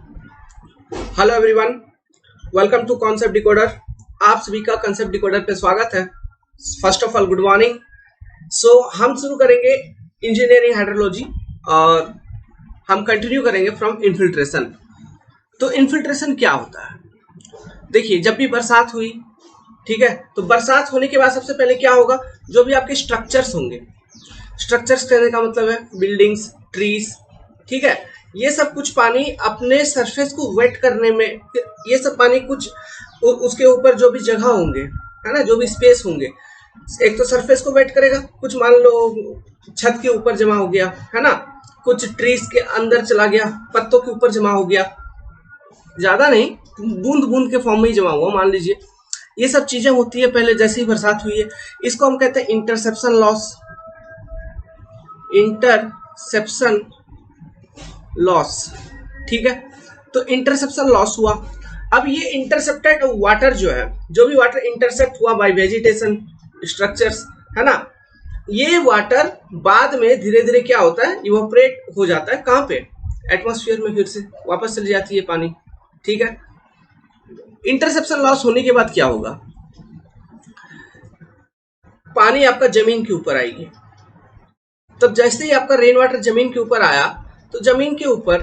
Hello everyone, welcome to concept decoder. आप सभी का कॉन्सेप्ट डिकोडर पे स्वागत है। First of all good morning. हम शुरू करेंगे इंजीनियरिंग हाइड्रोलॉजी और हम कंटिन्यू करेंगे फ्रॉम इन्फिल्ट्रेशन। तो इन्फिल्ट्रेशन क्या होता है? देखिए, जब भी बरसात हुई, ठीक है, तो बरसात होने के बाद सबसे पहले क्या होगा, जो भी आपके स्ट्रक्चर्स होंगे, स्ट्रक्चर्स कहने का मतलब है बिल्डिंग्स, ट्रीज, ठीक है, ये सब कुछ पानी अपने सरफेस को वेट करने में, ये सब पानी कुछ उसके ऊपर जो भी जगह होंगे, है ना, जो भी स्पेस होंगे, एक तो सरफेस को वेट करेगा, कुछ मान लो छत के ऊपर जमा हो गया, है ना, कुछ ट्रीज के अंदर चला गया, पत्तों के ऊपर जमा हो गया, ज्यादा नहीं, बूंद बूंद के फॉर्म में ही जमा हुआ मान लीजिए। ये सब चीजें होती है पहले जैसे ही बरसात हुई है। इसको हम कहते हैं इंटरसेप्शन लॉस। इंटरसेप्शन लॉस, ठीक है। तो इंटरसेप्शन लॉस हुआ। अब ये इंटरसेप्टेड वाटर जो है, जो भी वाटर इंटरसेप्ट हुआ बाय वेजिटेशन स्ट्रक्चर्स, है ना, ये वाटर बाद में धीरे धीरे क्या होता है, इवोपरेट हो जाता है। कहाँ पे? एटमॉस्फेयर में फिर से वापस चली जाती है पानी, ठीक है। इंटरसेप्शन लॉस होने के बाद क्या होगा, पानी आपका जमीन के ऊपर आएगी। तब जैसे ही आपका रेन वाटर जमीन के ऊपर आया, तो जमीन के ऊपर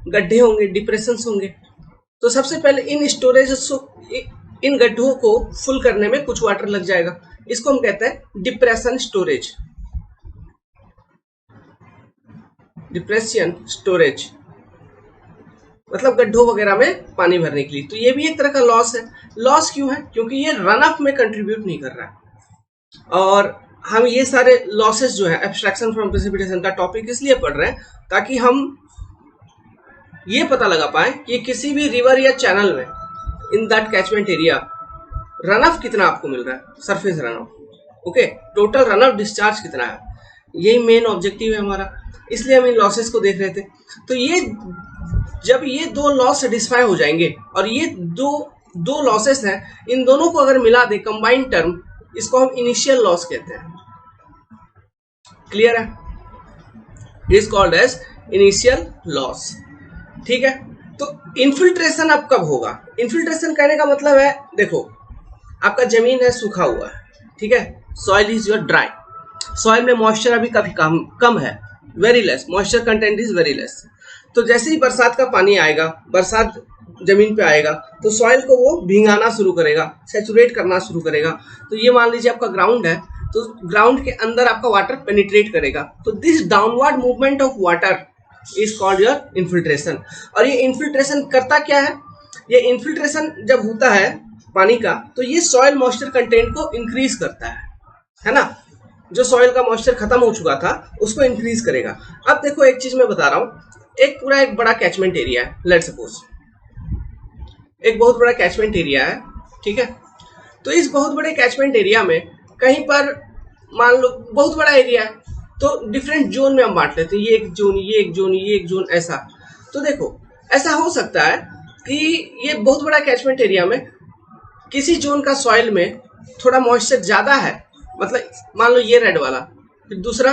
गड्ढे होंगे, डिप्रेशन होंगे। तो सबसे पहले इन गड्ढों को फुल करने में कुछ वाटर लग जाएगा। इसको हम कहते हैं डिप्रेशन स्टोरेज। डिप्रेशन स्टोरेज मतलब गड्ढों वगैरह में पानी भरने के लिए। तो ये भी एक तरह का लॉस है। लॉस क्यों है? क्योंकि ये रन ऑफ में कंट्रीब्यूट नहीं कर रहा है। और हम ये सारे लॉसेस जो है एब्स्ट्रैक्शन फ्रॉम प्रेसिपिटेशन का टॉपिक इसलिए पढ़ रहे हैं ताकि हम ये पता लगा पाए कि किसी भी रिवर या चैनल में in that catchment area run of कितना आपको मिल रहा है, surface run of, okay, total run of discharge कितना है। यही मेन ऑब्जेक्टिव है हमारा, इसलिए हम इन लॉसेस को देख रहे थे। तो ये जब ये दो लॉस सेटिस्फाई हो जाएंगे, और ये दो लॉसेस हैं, इन दोनों को अगर मिला दे कंबाइंड टर्म, इसको हम इनिशियल लॉस कहते हैं। क्लियर है? It is called as initial loss, ठीक है। तो इन्फिल्ट्रेशन अब कब होगा? इन्फिल्ट्रेशन कहने का मतलब है, देखो आपका जमीन है सूखा हुआ है, ठीक है, soil is your dry, soil में मॉइस्चर अभी काफी कम है, very less, moisture content is very less. तो जैसे ही बरसात का पानी आएगा, बरसात जमीन पे आएगा, तो सॉइल को वो भिंगाना शुरू करेगा, सैचुरेट करना शुरू करेगा। तो ये मान लीजिए आपका ग्राउंड है, तो ग्राउंड के अंदर आपका वाटर पेनिट्रेट करेगा। तो this downward movement of water is called your infiltration. और ये इन्फिल्ट्रेशन करता क्या है? ये इन्फिल्ट्रेशन जब होता है पानी का, तो ये सॉइल मॉइस्चर कंटेंट को इंक्रीज करता है ना, जो सॉइल का मॉइस्चर खत्म हो चुका था उसको इंक्रीज करेगा। अब देखो एक चीज मैं बता रहा हूं, एक बड़ा कैचमेंट एरिया है, लेट्स सपोज एक बहुत बड़ा कैचमेंट एरिया है, ठीक है। तो इस बहुत बड़े कैचमेंट एरिया में कहीं पर मान लो बहुत बड़ा एरिया है, तो डिफरेंट जोन में हम बांट लेते हैं, ये एक जोन, ये एक जोन, ये एक जोन, ऐसा। तो देखो ऐसा हो सकता है कि ये बहुत बड़ा कैचमेंट एरिया में किसी जोन का सॉइल में थोड़ा मॉइस्चर ज्यादा है, मतलब मान लो ये रेड वाला, फिर दूसरा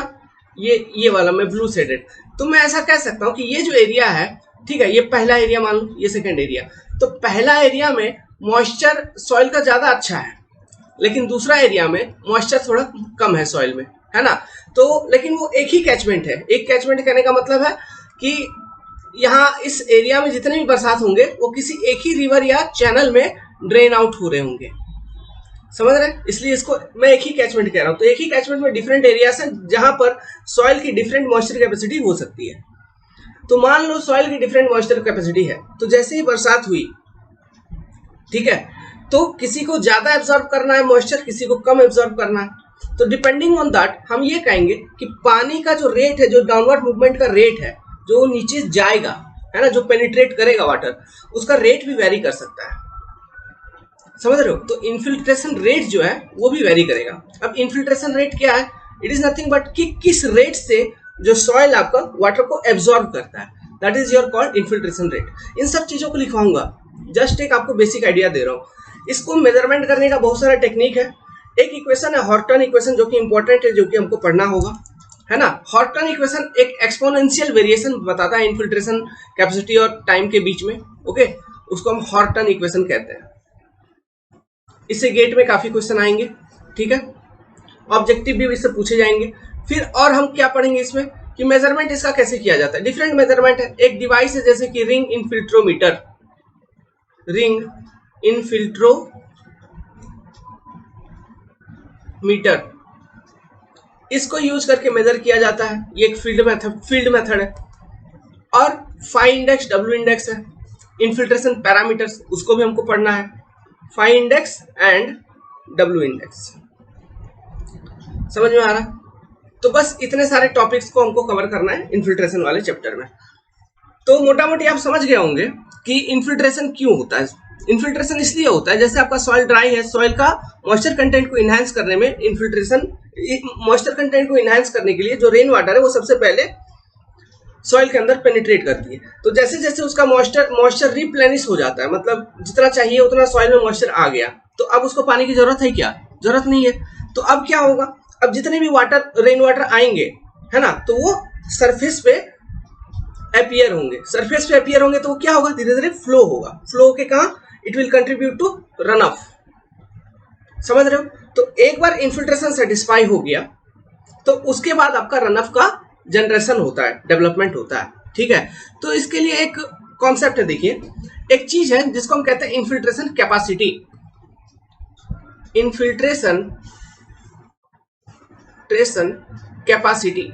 ये वाला, मैं ब्लू शेडेड। तो मैं ऐसा कह सकता हूँ कि ये जो एरिया है, ठीक है, ये पहला एरिया मान लो, ये सेकंड एरिया। तो पहला एरिया में मॉइस्चर सॉइल का ज्यादा अच्छा है, लेकिन दूसरा एरिया में मॉइस्चर थोड़ा कम है सॉइल में, है ना। तो लेकिन वो एक ही कैचमेंट है। एक कैचमेंट कहने का मतलब है कि यहाँ इस एरिया में जितने भी बरसात होंगे वो किसी एक ही रिवर या चैनल में ड्रेन आउट हो रहे होंगे, समझ रहे हैं? इसलिए इसको मैं एक ही कैचमेंट कह रहा हूँ। तो एक ही कैचमेंट में डिफरेंट एरियाज हैं जहां पर सॉइल की डिफरेंट मॉइस्चर कैपेसिटी हो सकती है। तो मान लो सॉइल की डिफरेंट मॉइस्चर कैपेसिटी है, तो जैसे ही बरसात हुई, ठीक है, तो किसी को ज्यादा एब्जॉर्ब करना है मॉइस्चर, किसी को कम एब्जॉर्ब करना है। तो डिपेंडिंग ऑन दैट हम ये कहेंगे कि पानी का जो रेट है, जो डाउनवर्ड मूवमेंट का रेट है, जो नीचे जाएगा, है ना, जो पेनिट्रेट करेगा वाटर, उसका रेट भी वेरी कर सकता है, समझ रहे हो? तो इन्फिल्ट्रेशन रेट जो है वो भी वेरी करेगा। अब इन्फिल्ट्रेशन रेट क्या है? इट इज नथिंग बट कि किस रेट से जो सॉइल आपका वाटर को एब्जॉर्ब करता है, that is your called infiltration rate. इन सब चीजों को लिखवाऊंगा, जस्ट एक आपको बेसिक आइडिया दे रहा हूँ। इसको मेजरमेंट करने का बहुत सारा टेक्निक है। एक इक्वेशन है हॉर्टन इक्वेशन, जो कि इंपॉर्टेंट है, जो कि हमको पढ़ना होगा, है ना। हॉर्टन इक्वेशन एक एक्सपोनेंशियल वेरिएशन बताता है इन्फिल्ट्रेशन कैपेसिटी और टाइम के बीच में। ओके, उसको हम हॉर्टन इक्वेशन कहते हैं। इससे गेट में काफी क्वेश्चन आएंगे, ठीक है, ऑब्जेक्टिव भी इससे पूछे जाएंगे। फिर और हम क्या पढ़ेंगे इसमें कि मेजरमेंट इसका कैसे किया जाता है। डिफरेंट मेजरमेंट है। एक डिवाइस है जैसे कि रिंग इनफिल्ट्रोमीटर, रिंग इनफिल्ट्रोमीटर, इसको यूज करके मेजर किया जाता है। ये एक फील्ड मेथड है। और फाई इंडेक्स, डब्ल्यू इंडेक्स है। इन्फिल्ट्रेशन पैरामीटर्स, उसको भी हमको पढ़ना है, phi index and W index. समझ में आ रहा? तो बस इतने सारे टॉपिक्स को हमको कवर करना है इन्फिल्ट्रेशन वाले चैप्टर में। तो मोटा मोटी आप समझ गए होंगे कि इन्फिल्ट्रेशन क्यों होता है। इन्फिल्ट्रेशन इसलिए होता है जैसे आपका सॉइल ड्राई है, सॉइल का मॉइस्चर कंटेंट को इनहैंस करने में इन्फिल्ट्रेशन, मॉइस्चर कंटेंट को इनहैंस करने के लिए जो रेन वाटर है वो सबसे पहले सॉइल के अंदर पेनिट्रेट करती है। तो जैसे जैसे उसका मॉइस्चर रिप्लेनिश हो जाता है, मतलब जितना चाहिए उतना सॉइल में मॉइस्चर आ गया, तो अब उसको पानी की जरूरत है क्या? जरूरत नहीं है। तो अब क्या होगा, अब जितने भी रेन वाटर आएंगे, है ना, तो वो सरफेस पे अपीयर होंगे। सरफेस पे अपीयर होंगे तो वो क्या होगा, धीरे धीरे फ्लो होगा। फ्लो होके कहा, it will contribute to run off. समझ रहे हो? तो एक बार इन्फिल्ट्रेशन सेटिस्फाई हो गया तो उसके बाद आपका रन ऑफ का जनरेशन होता है, डेवलपमेंट होता है, ठीक है। तो इसके लिए एक कॉन्सेप्ट है, देखिए, एक चीज है जिसको हम कहते हैं इन्फिल्ट्रेशन कैपेसिटी। इन्फिल्ट्रेशन कैपेसिटी,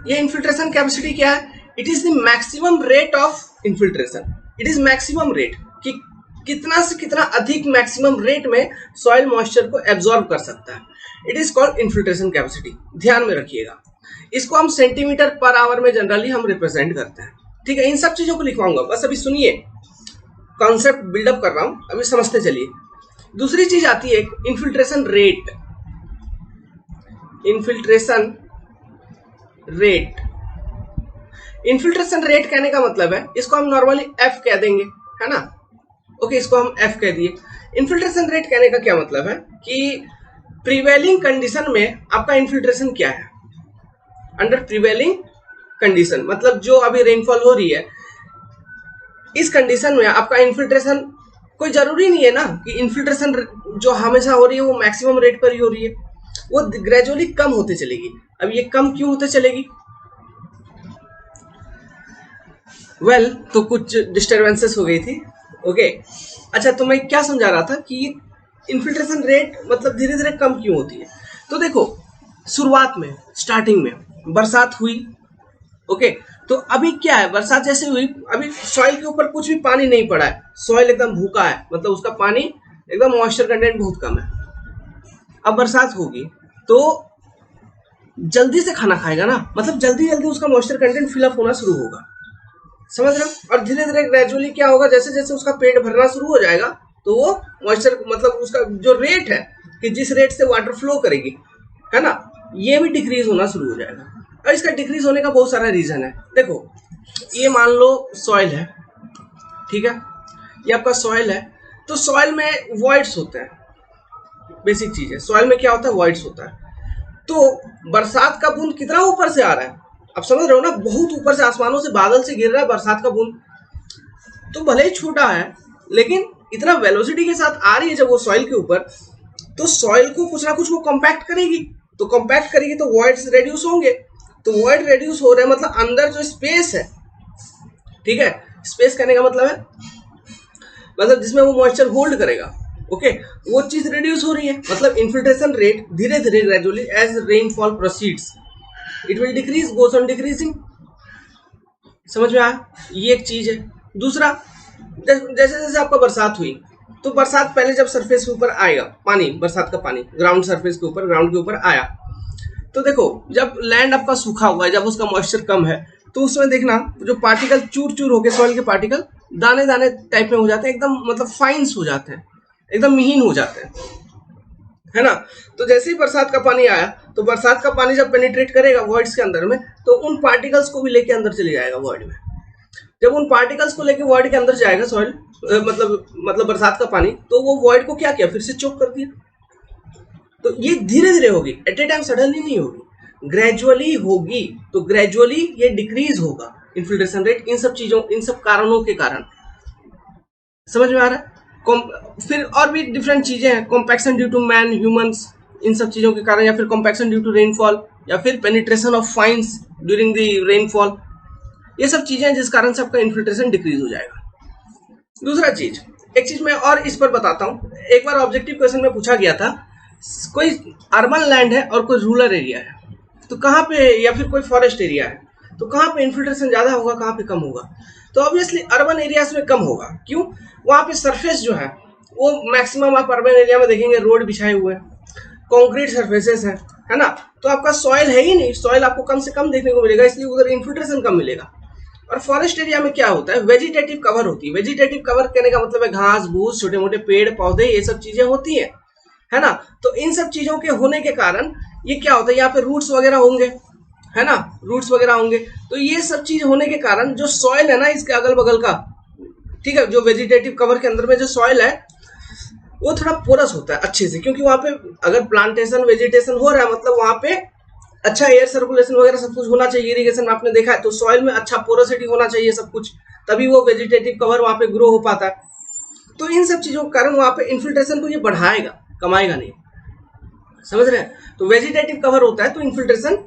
ये इन्फिल्ट्रेशन कैपेसिटी क्या है? It is the maximum rate of infiltration. It is maximum rate कि कितना से कितना अधिक मैक्सिमम रेट में सॉइल मॉइस्चर को एब्जॉर्ब कर सकता है। It is called infiltration capacity. ध्यान में रखिएगा, इसको हम सेंटीमीटर पर आवर में जनरली हम रिप्रेजेंट करते हैं, ठीक है। इन सब चीजों को लिखवाऊंगा, बस अभी सुनिए, कॉन्सेप्ट बिल्डअप कर रहा हूं, अभी समझते चलिए। दूसरी चीज आती है इन्फिल्ट्रेशन रेट। इन्फिल्ट्रेशन रेट कहने का मतलब है, इसको हम नॉर्मली एफ कह देंगे, है ना। ओके, इसको हम एफ कह दिए। इन्फिल्ट्रेशन रेट कहने का क्या मतलब है कि प्रिवेलिंग कंडीशन में आपका इन्फिल्ट्रेशन क्या है। अंडर प्रिवेलिंग कंडीशन मतलब जो अभी रेनफॉल हो रही है, इस कंडीशन में आपका इन्फिल्ट्रेशन, कोई जरूरी नहीं है ना कि इन्फिल्ट्रेशन जो हमेशा हो रही है वो मैक्सिमम रेट पर ही हो रही है, वो ग्रेजुअली कम होते चलेगी। अब ये कम क्यों होते चलेगी? तो कुछ डिस्टर्बेंसेस हो गई थी। ओके, अच्छा, तो मैं क्या समझा रहा था कि इन्फिल्ट्रेशन रेट मतलब धीरे धीरे कम क्यों होती है। तो देखो, शुरुआत में, स्टार्टिंग में बरसात हुई, ओके, तो अभी क्या है, बरसात जैसे हुई, अभी सॉइल के ऊपर कुछ भी पानी नहीं पड़ा है, सॉइल एकदम भूखा है, मतलब उसका पानी एकदम मॉइस्चर कंटेंट बहुत कम है। अब बरसात होगी तो जल्दी से खाना खाएगा ना, मतलब जल्दी जल्दी उसका मॉइस्चर कंटेंट फिलअप होना शुरू होगा। समझ रहे हो? और धीरे धीरे ग्रेजुअली क्या होगा, जैसे जैसे उसका पेट भरना शुरू हो जाएगा तो वो मॉइस्चर, मतलब उसका जो रेट है कि जिस रेट से वाटर फ्लो करेगी, है ना, ये भी डिक्रीज होना शुरू हो जाएगा। और इसका डिक्रीज होने का बहुत सारा रीजन है। देखो, ये मान लो सॉइल है, ठीक है, ये आपका सॉइल है, तो सॉइल में वॉइड्स होते हैं। बेसिक चीज है, सॉइल में क्या होता है, वॉइड्स होता है। तो बरसात का बूंद कितना ऊपर से आ रहा है, अब समझ रहे हो ना, बहुत ऊपर से, आसमानों से, बादल से गिर रहा है बरसात का बूंद। तो भले ही छोटा है लेकिन इतना वेलोसिटी के साथ आ रही है जब वो सॉइल के ऊपर, तो सॉइल को कुछ ना कुछ वो कॉम्पैक्ट करेगी। तो कॉम्पैक्ट करेगी तो वॉइड्स रेड्यूस होंगे। तो वॉइड रेड्यूस हो रहे हैं मतलब अंदर जो स्पेस है, ठीक है, स्पेस कहने का मतलब है मतलब जिसमें वो मॉइस्चर होल्ड करेगा, ओके, वो चीज रिड्यूस हो रही है। मतलब इन्फिल्ट्रेशन रेट धीरे धीरे gradually as rainfall proceeds it will decrease, goes on decreasing. समझ में आया? ये एक चीज है। दूसरा, जैसे जैसे आपका बरसात हुई, तो बरसात पहले जब सरफेस के ऊपर आएगा पानी, बरसात का पानी ग्राउंड सरफेस के ऊपर, ग्राउंड के ऊपर आया, तो देखो जब लैंड आपका सूखा हुआ है, जब उसका मॉइस्चर कम है, तो उसमें देखना जो पार्टिकल चूर चूर होके सॉइल के पार्टिकल दाने दाने टाइप में हो जाते हैं, एकदम मतलब फाइन्स हो जाते हैं, एकदम महीन हो जाते हैं, है ना। तो जैसे ही बरसात का पानी आया, तो बरसात का पानी जब पेनिट्रेट करेगा वॉइड्स के अंदर में, तो उन पार्टिकल्स को भी लेके अंदर चले जाएगा वॉइड में। जब उन पार्टिकल्स को लेके वॉइड के अंदर जाएगा सॉइल, मतलब बरसात का पानी, तो वो वॉइड को क्या किया, फिर से चोक कर दिया। तो ये धीरे धीरे होगी, एट ए टाइम सडनली नहीं होगी, ग्रेजुअली होगी। तो ग्रेजुअली ये डिक्रीज होगा इन्फिल्ट्रेशन रेट, इन सब चीजों, इन सब कारणों के कारण। समझ में आ रहा है? फिर और भी डिफरेंट चीजें हैं, compaction due to man, humans, इन सब चीजों के कारण, या फिर कॉम्पैक्शन ड्यू टू रेनफॉल, या फिर penetration of fines during the rainfall. ये सब चीजें हैं जिस कारण से आपका इन्फिल्ट्रेशन डिक्रीज हो जाएगा। दूसरा चीज, एक चीज मैं और इस पर बताता हूं। एक बार ऑब्जेक्टिव क्वेश्चन में पूछा गया था, कोई अर्बन लैंड है और कोई रूरल एरिया है, तो कहाँ पे, या फिर कोई फॉरेस्ट एरिया है, तो कहाँ पे इन्फिल्ट्रेशन ज्यादा होगा, कहाँ पे कम होगा? तो ऑब्वियसली अर्बन एरियाज में कम होगा। क्यों? वहां पे सरफेस जो है वो मैक्सिमम आप अर्बन एरिया में देखेंगे रोड बिछाए हुए हैं, कॉन्क्रीट सरफेसेस है ना, तो आपका सॉइल है ही नहीं, सॉइल आपको कम से कम देखने को मिलेगा, इसलिए उधर इन्फिल्ट्रेशन कम मिलेगा। और फॉरेस्ट एरिया में क्या होता है, वेजिटेटिव कवर होती है। वेजिटेटिव कवर कहने का मतलब है घास भूस, छोटे मोटे पेड़ पौधे, ये सब चीजें होती है ना। तो इन सब चीजों के होने के कारण ये क्या होता है, यहाँ पे रूट्स वगैरह होंगे, है ना, रूट्स वगैरह होंगे। तो ये सब चीज होने के कारण जो सॉइल है ना इसके अगल बगल का, ठीक है, जो वेजिटेटिव कवर के अंदर में जो सॉइल है वो थोड़ा पोरस होता है अच्छे से, क्योंकि वहां पे अगर प्लांटेशन वेजिटेशन हो रहा है मतलब वहां पे अच्छा एयर सर्कुलेशन वगैरह सब कुछ होना चाहिए, इरिगेशन आपने देखा है, तो सॉइल में अच्छा पोरोसिटी होना चाहिए सब कुछ, तभी वो वेजिटेटिव कवर वहां पे ग्रो हो पाता है। तो इन सब चीजों के कारण वहां पे इन्फिल्ट्रेशन को ये बढ़ाएगा, कमाएगा नहीं। समझ रहे हैं? तो वेजिटेटिव कवर होता है तो इन्फिल्ट्रेशन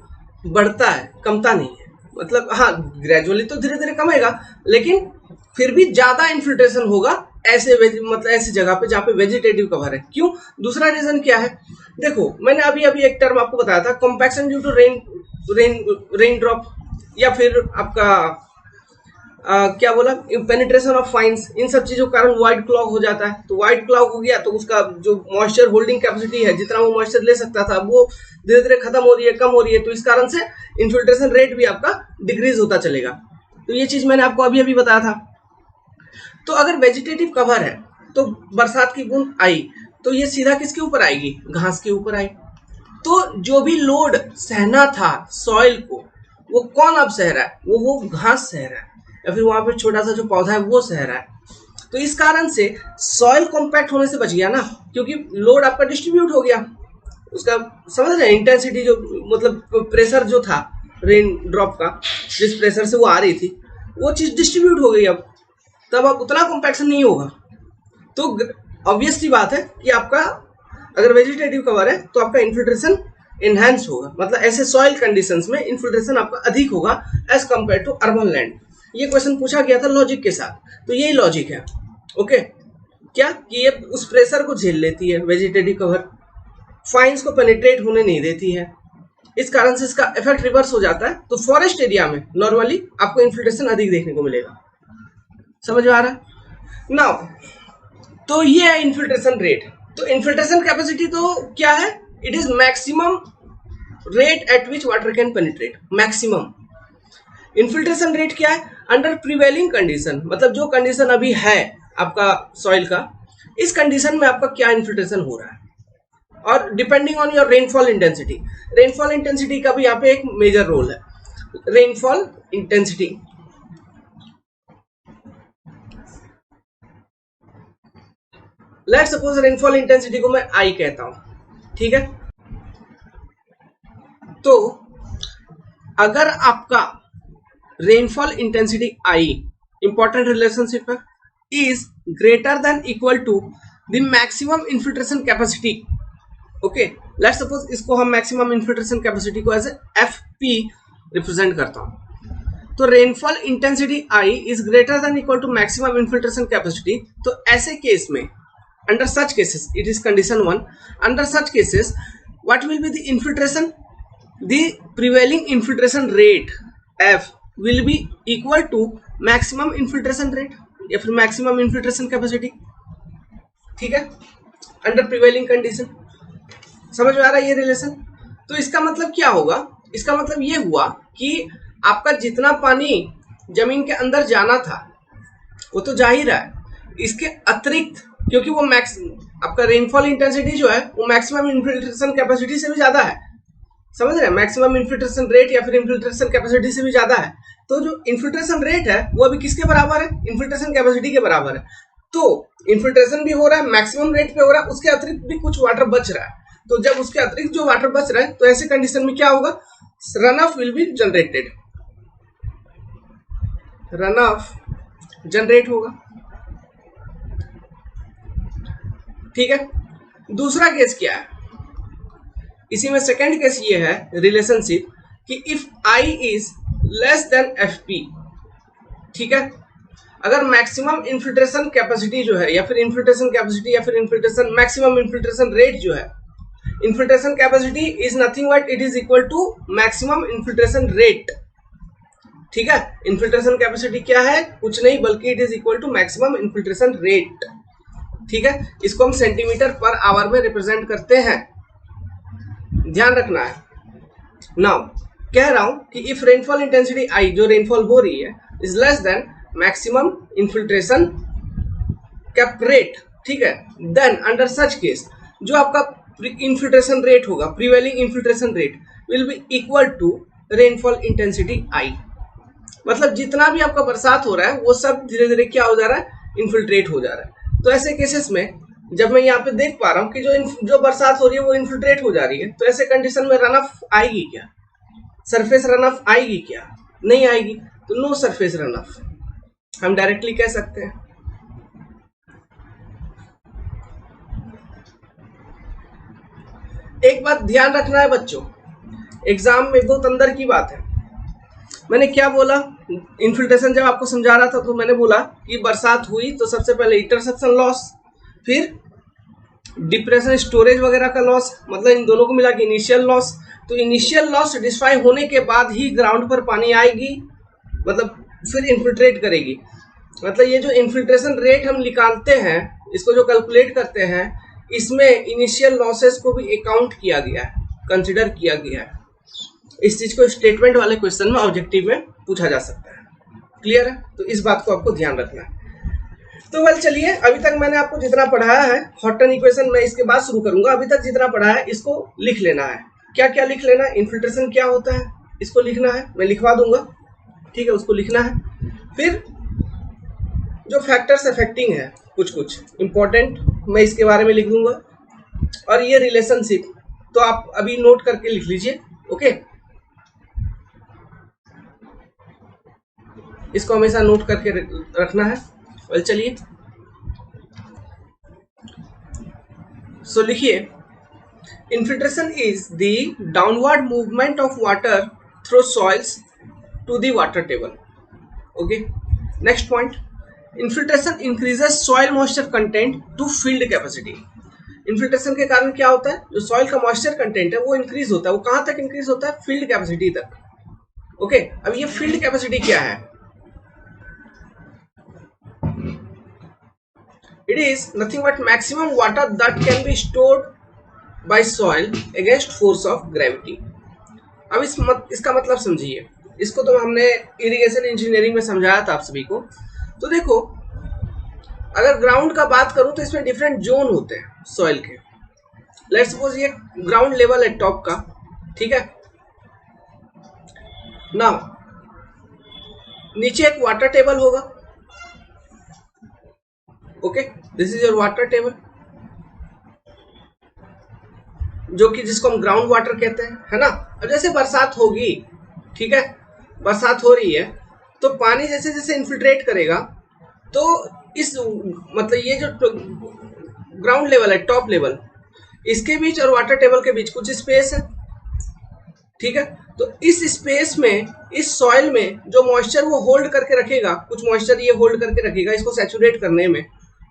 बढ़ता है, कमता नहीं है। मतलब हाँ, ग्रेजुअली तो धीरे धीरे कमेगा, लेकिन फिर भी ज्यादा इन्फिल्ट्रेशन होगा ऐसे मतलब ऐसी जगह पे जहाँ पे वेजिटेटिव कवर है। क्यों? दूसरा रीजन क्या है, देखो मैंने अभी अभी एक टर्म आपको बताया था, compaction due to rain drop, या फिर आपका क्या बोला, पेनिट्रेशन ऑफ फाइन्स, इन सब चीजों के कारण व्हाइट क्लॉग हो जाता है। तो व्हाइट क्लॉग हो गया तो उसका जो मॉइस्चर होल्डिंग कैपेसिटी है, जितना वो मॉइस्चर ले सकता था, वो धीरे धीरे खत्म हो रही है, कम हो रही है। तो इस कारण से इन्फिल्ट्रेशन रेट भी आपका डिक्रीज होता चलेगा। तो ये चीज मैंने आपको अभी अभी बताया था। तो अगर वेजिटेटिव कवर है तो बरसात की बूंद आई तो ये सीधा किसके ऊपर आएगी, घास के ऊपर आई। तो जो भी लोड सहना था सॉइल को, वो कौन अब सह रहा है, वो घास सह रहा है, या फिर वहां पे छोटा सा जो पौधा है वो सह रहा है। तो इस कारण से सॉइल कॉम्पैक्ट होने से बच गया ना, क्योंकि लोड आपका डिस्ट्रीब्यूट हो गया, उसका समझ रहे हैं, इंटेंसिटी जो मतलब प्रेशर जो था रेन ड्रॉप का, जिस प्रेशर से वो आ रही थी वो चीज डिस्ट्रीब्यूट हो गई, अब तब अब उतना कॉम्पैक्शन नहीं होगा। तो ऑब्वियस सी बात है कि आपका अगर वेजिटेटिव कवर है तो आपका इन्फिल्ट्रेशन एनहांस होगा, मतलब ऐसे सॉइल कंडीशंस में इन्फिल्ट्रेशन आपका अधिक होगा as compare to urban land. ये क्वेश्चन पूछा गया था लॉजिक के साथ, तो यही लॉजिक है। ओके, क्या कि ये उस प्रेशर को झेल लेती है वेजिटेटिव कवर, फाइन्स को पेनिट्रेट होने नहीं देती है, इस कारण से इसका इफेक्ट रिवर्स हो जाता है। तो फॉरेस्ट एरिया में नॉर्मली आपको इन्फिल्ट्रेशन अधिक देखने को मिलेगा। समझ में आ रहा है? नाउ तो ये है इन्फिल्ट्रेशन रेट। तो इन्फिल्ट्रेशन कैपेसिटी तो क्या है, it is maximum rate at which water can penetrate, maximum. Infiltration rate क्या है, अंडर प्रिवेलिंग कंडीशन, मतलब जो कंडीशन अभी है आपका सॉइल का, इस कंडीशन में आपका क्या इन्फिल्ट्रेशन हो रहा है, और depending on your rainfall intensity. Rainfall intensity का भी यहाँ पे एक मेजर रोल है। Rainfall intensity, let's suppose rainfall intensity को मैं आई कहता हूं, ठीक है। तो अगर आपका rainfall intensity I, important relationship है, is greater than equal to the maximum infiltration capacity. Okay, let's suppose इसको हम मैक्सिमम इन्फिल्ट्रेशन कैपेसिटी को एज एफ पी रिप्रेजेंट करता हूं। तो rainfall intensity I is greater than equal to maximum infiltration capacity. तो ऐसे case में, under such cases, it is condition 1, under such cases what will be the infiltration, the prevailing infiltration rate F will be equal to maximum infiltration rate या फिर maximum infiltration capacity, ठीक है, under prevailing condition। समझ में आ रहा है ये relation? तो इसका मतलब क्या होगा, इसका मतलब ये हुआ कि आपका जितना पानी जमीन के अंदर जाना था वो तो जा ही रहा है, इसके अतिरिक्त, क्योंकि वो आपका रेनफॉल इंटेंसिटी जो है वो मैक्सिमम इन्फिल्ट्रेशन कैपेसिटी से भी ज्यादा है। समझ रहे हैं, मैक्सिमम इन्फिल्ट्रेशन रेट या फिर इन्फिल्ट्रेशन कैपेसिटी से भी ज्यादा है। तो जो इन्फिल्ट्रेशन रेट है वो अभी किसके बराबर है, इन्फिल्ट्रेशन कैपेसिटी के बराबर है। तो इन्फिल्ट्रेशन भी हो रहा है, मैक्सिमम रेट पे हो रहा है, उसके अतिरिक्त भी कुछ वाटर बच रहा है। तो जब उसके अतिरिक्त जो वाटर बच रहा है तो ऐसे कंडीशन में क्या होगा, run of will be generated, run of generate होगा। ठीक है, दूसरा केस क्या है, इसी में सेकंड केस ये है रिलेशनशिप कि if I is less then F P, ठीक है, अगर मैक्सिमम इन्फिल्ट्रेशन कैपेसिटी जो है या फिर इन्फिल्ट्रेशन कैपेसिटी या फिर इन्फिल्ट्रेशन मैक्सिमम इन्फिल्ट्रेशन रेट जो है, infiltration capacity is nothing but it is equal to maximum infiltration rate. ठीक है, इन्फिल्ट्रेशन कैपेसिटी क्या है, कुछ नहीं बल्कि it is equal to maximum infiltration rate. ठीक है, इसको हम सेंटीमीटर पर आवर में रिप्रेजेंट करते हैं, ध्यान रखना है। नाउ कह रहा हूं कि इफ रेनफॉल इंटेंसिटी आई, जो रेनफॉल हो रही है, is less than maximum infiltration cap rate, ठीक है, देन अंडर सच केस जो आपका इन्फिल्ट्रेशन रेट होगा, prevailing infiltration rate will be equal to rainfall intensity I. मतलब जितना भी आपका बरसात हो रहा है वो सब धीरे धीरे क्या हो जा रहा है, इन्फिल्ट्रेट हो जा रहा है। तो ऐसे केसेस में जब मैं यहाँ पे देख पा रहा हूँ कि जो बरसात हो रही है वो इन्फिल्ट्रेट हो जा रही है, तो ऐसे कंडीशन में रन ऑफ आएगी क्या, सरफेस रन ऑफ आएगी क्या, नहीं आएगी, तो नो सरफेस रन ऑफ हम डायरेक्टली कह सकते हैं। एक बात ध्यान रखना है बच्चों, एग्जाम में बहुत अंदर की बात है। मैंने क्या बोला, इन्फिल्ट्रेशन जब आपको समझा रहा था तो मैंने बोला कि बरसात हुई तो सबसे पहले इंटरसेप्शन लॉस, फिर डिप्रेशन स्टोरेज वगैरह का लॉस, मतलब इन दोनों को मिला के इनिशियल लॉस। तो इनिशियल लॉस सेटिस्फाई होने के बाद ही ग्राउंड पर पानी आएगी, मतलब फिर इन्फिल्ट्रेट करेगी। मतलब ये जो इन्फिल्ट्रेशन रेट हम निकालते हैं, इसको जो कैलकुलेट करते हैं, इसमें इनिशियल लॉसेस को भी अकाउंट किया गया है, कंसिडर किया गया है। इस चीज को स्टेटमेंट वाले क्वेश्चन में ऑब्जेक्टिव में पूछा जा सकता है। क्लियर है, तो इस बात को आपको ध्यान रखना है। तो वेल चलिए, अभी तक मैंने आपको जितना पढ़ाया है, हॉटन इक्वेशन मैं इसके बाद शुरू करूंगा, अभी तक जितना पढ़ाया है इसको लिख लेना है। क्या क्या लिख लेना है, इन्फिल्ट्रेशन क्या होता है इसको लिखना है, मैं लिखवा दूंगा, ठीक है, उसको लिखना है। फिर जो फैक्टर्स अफेक्टिंग है कुछ कुछ इंपॉर्टेंट मैं इसके बारे में लिख दूंगा, और ये रिलेशनशिप तो आप अभी नोट करके लिख लीजिए, ओके। इसको हमेशा नोट करके रखना है। वेल चलिए, सो लिखिए, infiltration is the downward movement of water through soils to the water table, okay. Next point, infiltration increases soil moisture content to field capacity. Infiltration के कारण क्या होता है, जो सॉइल का मॉइस्चर कंटेंट है वो इंक्रीज होता है। वो कहां तक इंक्रीज होता है, फील्ड कैपेसिटी तक, ओके। अब ये फील्ड कैपेसिटी क्या है, it is nothing but maximum water that can be stored by soil against force of gravity। अब इसका मतलब समझिए, इसको तो हमने इरिगेशन इंजीनियरिंग में समझाया था आप सभी को। तो देखो, अगर ग्राउंड का बात करूं तो इसमें डिफरेंट जोन होते हैं सॉइल के। लेट्स सपोज ये ग्राउंड लेवल है टॉप का, ठीक है। नाउ नीचे एक वाटर टेबल होगा, okay, this is your water table, जो कि जिसको हम ग्राउंड वाटर कहते हैं, है ना। अब जैसे बरसात होगी, ठीक है, बरसात हो रही है, तो पानी जैसे जैसे इन्फिल्ट्रेट करेगा, तो इस मतलब ये जो ग्राउंड लेवल है, टॉप लेवल, इसके बीच और वाटर टेबल के बीच कुछ स्पेस है, ठीक है। तो इस स्पेस में, इस सॉइल में जो मॉइस्चर वो होल्ड करके रखेगा, कुछ मॉइस्चर ये होल्ड करके रखेगा इसको सैचुरेट करने में,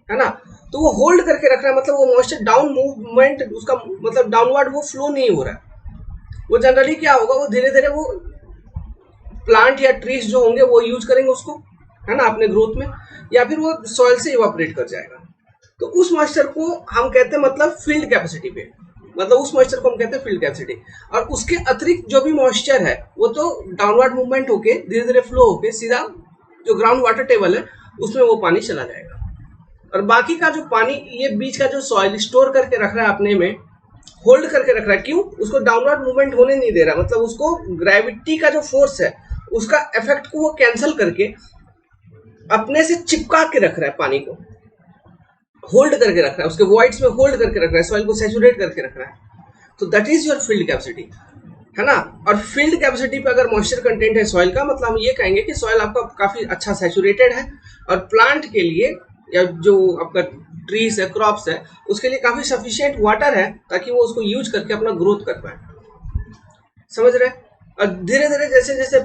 है ना। तो वो होल्ड करके रख रहा है, मतलब वो मॉइस्चर डाउन मूवमेंट, उसका मतलब डाउनवर्ड वो फ्लो नहीं हो रहा है। वो जनरली क्या होगा, वो धीरे धीरे वो प्लांट या ट्रीज जो होंगे वो यूज करेंगे उसको, है ना, अपने ग्रोथ में, या फिर वो सॉइल से इवापोरेट कर जाएगा। तो उस मॉइस्चर को हम कहते हैं मतलब फील्ड कैपेसिटी पे, मतलब उस मॉइस्चर को हम कहते हैं फील्ड कैपेसिटी। और उसके अतिरिक्त जो भी मॉइस्चर है वो तो डाउनवर्ड मूवमेंट होके धीरे धीरे फ्लो होके सीधा जो ग्राउंड वाटर टेबल है उसमें वो पानी चला जाएगा। और बाकी का जो पानी ये बीच का जो सॉइल स्टोर करके रख रहा है अपने में, होल्ड करके रख रहा है, क्यों, उसको डाउनवर्ड मूवमेंट होने नहीं दे रहा, मतलब उसको ग्रेविटी का जो फोर्स है उसका इफेक्ट को वो कैंसिल करके अपने से चिपका के रख रहा है, पानी को होल्ड करके रख रहा है, उसके वॉइड्स में होल्ड करके रख रहा है, सॉइल को सैचुरेट करके रख रहा है। तो that is your field capacity, है ना। और फील्ड कैपेसिटी पे अगर मॉइस्चर कंटेंट है सॉइल का, मतलब हम ये कहेंगे कि सॉइल आपका काफी अच्छा सैचुरेटेड है और प्लांट के लिए या जो आपका ट्रीज है, क्रॉप्स है, उसके लिए काफी सफिशिएंट वाटर है ताकि वो उसको यूज करके अपना ग्रोथ कर पाए। समझ रहे? और धीरे धीरे जैसे जैसे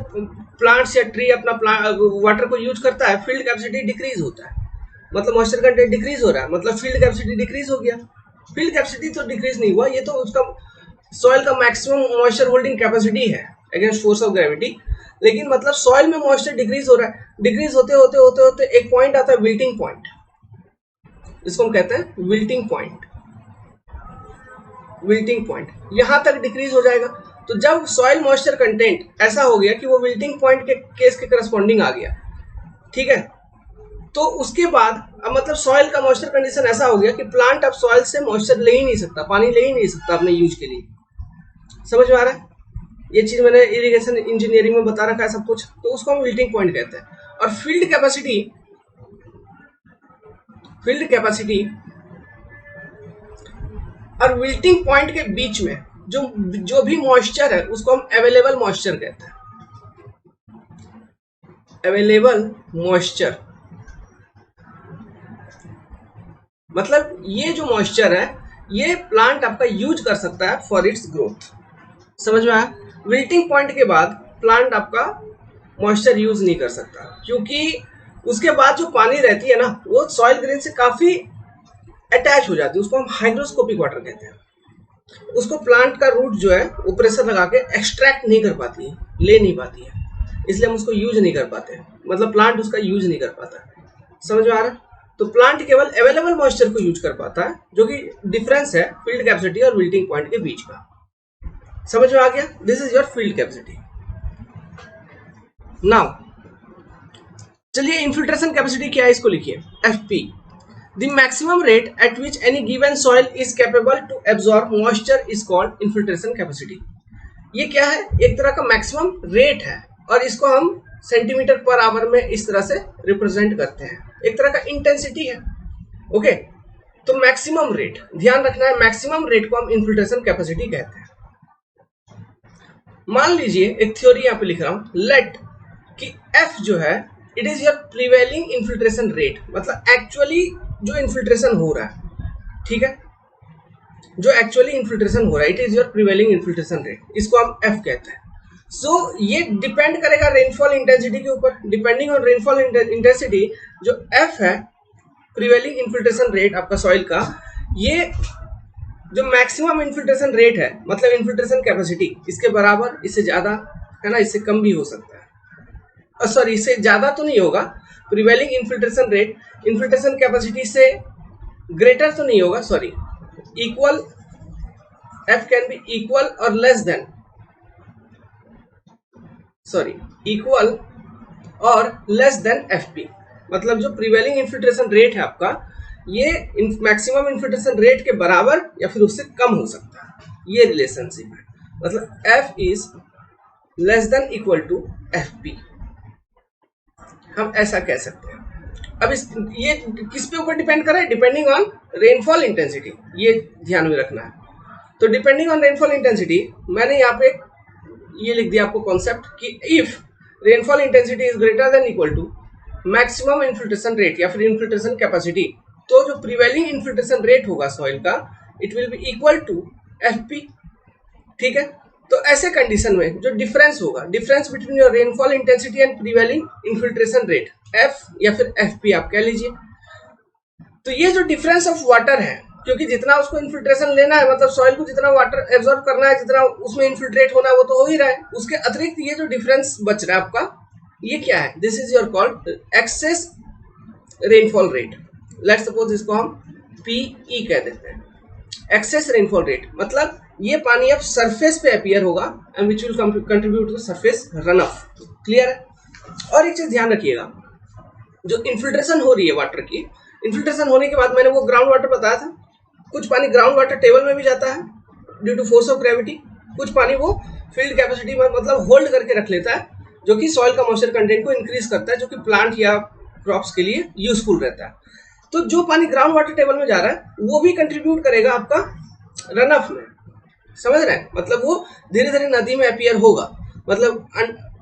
प्लांट्स या ट्री अपना वाटर को यूज करता है, फील्ड कैपेसिटी डिक्रीज होता है, मतलब मॉइस्चर कंटेंट डिक्रीज हो रहा है, मतलब फील्ड कैपेसिटी डिक्रीज हो गया। फील्ड कैपेसिटी तो डिक्रीज नहीं हुआ, ये तो उसका सॉइल का मैक्सिमम मॉइस्चर होल्डिंग कैपेसिटी है अगेंस्ट फोर्स ऑफ ग्रेविटी, लेकिन मतलब सॉइल में मॉइस्चर डिक्रीज हो रहा है। डिक्रीज होते होते होते होते एक पॉइंट आता है विल्टिंग पॉइंट, इसको हम कहते हैं विल्टिंग पॉइंट। विल्टिंग पॉइंट यहां तक डिक्रीज हो जाएगा। तो जब सॉइल मॉइस्चर कंटेंट ऐसा हो गया कि वो विल्टिंग पॉइंट के केस के करस्पॉन्डिंग आ गया, ठीक है, तो उसके बाद अब मतलब सॉइल का मॉइस्चर कंडीशन ऐसा हो गया कि प्लांट अब सॉइल से मॉइस्चर ले ही नहीं सकता, पानी ले ही नहीं सकता अपने यूज के लिए। समझ में आ रहा है? ये चीज मैंने इरिगेशन इंजीनियरिंग में बता रखा है सब कुछ, तो उसको हम विल्टिंग पॉइंट कहते हैं। और फील्ड कैपेसिटी और विल्टिंग पॉइंट के बीच में जो भी मॉइस्चर है उसको हम अवेलेबल मॉइस्चर कहते हैं। अवेलेबल मॉइस्चर मतलब ये जो मॉइस्चर है ये प्लांट आपका यूज कर सकता है फॉर इट्स ग्रोथ। समझ में आया? विल्टिंग पॉइंट के बाद प्लांट आपका मॉइस्चर यूज नहीं कर सकता, क्योंकि उसके बाद जो पानी रहती है ना वो सॉइल ग्रेन से काफी अटैच हो जाती है, उसको हम हाइग्रोस्कोपिक वाटर कहते हैं। उसको प्लांट का रूट जो है वो प्रेशर लगा के एक्सट्रैक्ट नहीं कर पाती है, ले नहीं पाती है, इसलिए हम उसको यूज नहीं कर पाते, मतलब प्लांट उसका यूज नहीं कर पाता। समझ में आ रहा है? तो प्लांट केवल अवेलेबल मॉइस्चर को यूज कर पाता है, जो कि डिफरेंस है फील्ड कैपेसिटी और विल्टिंग पॉइंट के बीच का। समझ में आ गया? This is your field capacity. Now चलिए इन्फिल्ट्रेशन कैपेसिटी क्या है इसको लिखिए, FP. The maximum rate at which any given soil is capable to absorb moisture is called infiltration capacity। ये क्या है? एक तरह का मैक्सिमम रेट है और इसको हम सेंटीमीटर पर आवर में इस तरह से रिप्रेजेंट करते हैं, एक तरह का इंटेंसिटी है। ओके, तो मैक्सिमम रेट ध्यान रखना है, मैक्सिमम रेट को हम इन्फिल्ट्रेशन कैपेसिटी कहते हैं। मान लीजिए एक थ्योरी यहाँ पे लिख रहा हूं, लेट कि एफ जो है it is your prevailing infiltration rate, मतलब एक्चुअली जो इन्फिल्ट्रेशन हो रहा है, ठीक है, जो एक्चुअली इन्फिल्ट्रेशन हो रहा है, it is your prevailing infiltration rate, इसको हम एफ कहते हैं। सो ये डिपेंड करेगा रेनफॉल इंटेंसिटी के ऊपर। डिपेंडिंग ऑन रेनफॉल इंटेंसिटी जो एफ है प्रिवेलिंग इन्फिल्ट्रेशन रेट आपका सॉइल का, ये जो मैक्सिमम इन्फिल्ट्रेशन रेट है मतलब इन्फिल्ट्रेशन कैपेसिटी, इसके बराबर, इससे ज्यादा है ना, इससे कम भी हो सकता है, सॉरी इससे ज्यादा तो नहीं होगा। Prevailing infiltration rate infiltration capacity से ग्रेटर तो नहीं होगा, sorry, equal, F can be equal और लेस देन, सॉरी इक्वल और लेस देन एफपी। मतलब जो प्रिवेलिंग इन्फिल्ट्रेशन रेट है आपका, ये मैक्सिमम इन्फिल्ट्रेशन रेट के बराबर या फिर उससे कम हो सकता है, ये रिलेशनशिप है। मतलब F is less than equal to FP, हम ऐसा कह सकते हैं। अब ये किस पे ऊपर डिपेंड कर रहा है? डिपेंडिंग ऑन रेनफॉल इंटेंसिटी, ये ध्यान में रखना है। तो डिपेंडिंग ऑन रेनफॉल इंटेंसिटी मैंने यहाँ पे ये लिख दिया आपको कॉन्सेप्ट कि if rainfall intensity is greater than equal to maximum infiltration rate या फिर इन्फिल्ट्रेशन कैपेसिटी, तो जो प्रिवेलिंग इन्फिल्ट्रेशन रेट होगा सॉइल का it will be equal to FP. ठीक है, तो ऐसे कंडीशन में जो डिफरेंस होगा, difference between your rainfall intensity and prevailing infiltration rate, F या फिर एफपी आप कह लीजिए। तो ये जो डिफरेंस ऑफ वाटर है, क्योंकि जितना उसको इन्फिल्ट्रेशन लेना है, मतलब सॉइल को जितना वाटर एब्जॉर्ब करना है, जितना उसमें इन्फिल्ट्रेट होना है वो तो हो ही रहा है, उसके अतिरिक्त ये जो डिफरेंस बच रहा है आपका, ये क्या है? This is your called excess rainfall rate. Let's suppose इसको हम पीई कह देते हैं, एक्सेस रेनफॉल रेट। मतलब ये पानी अब सरफेस पे अपीयर होगा and which will contribute to surface run off. Clear है? और एक चीज ध्यान रखिएगा, जो इन्फिल्ट्रेशन हो रही है वाटर की, इन्फिल्ट्रेशन होने के बाद मैंने वो ग्राउंड वाटर बताया था, कुछ पानी ग्राउंड वाटर टेबल में भी जाता है due to force of gravity, कुछ पानी वो फील्ड कैपेसिटी में मतलब होल्ड करके रख लेता है, जो कि सॉइल का मॉइस्चर कंटेंट को इंक्रीज करता है, जो कि प्लांट या क्रॉप्स के लिए यूजफुल रहता है। तो जो पानी ग्राउंड वाटर टेबल में जा रहा है वो भी कंट्रीब्यूट करेगा आपका रन ऑफ में। समझ रहे हैं? मतलब वो धीरे धीरे नदी में अपीयर होगा, मतलब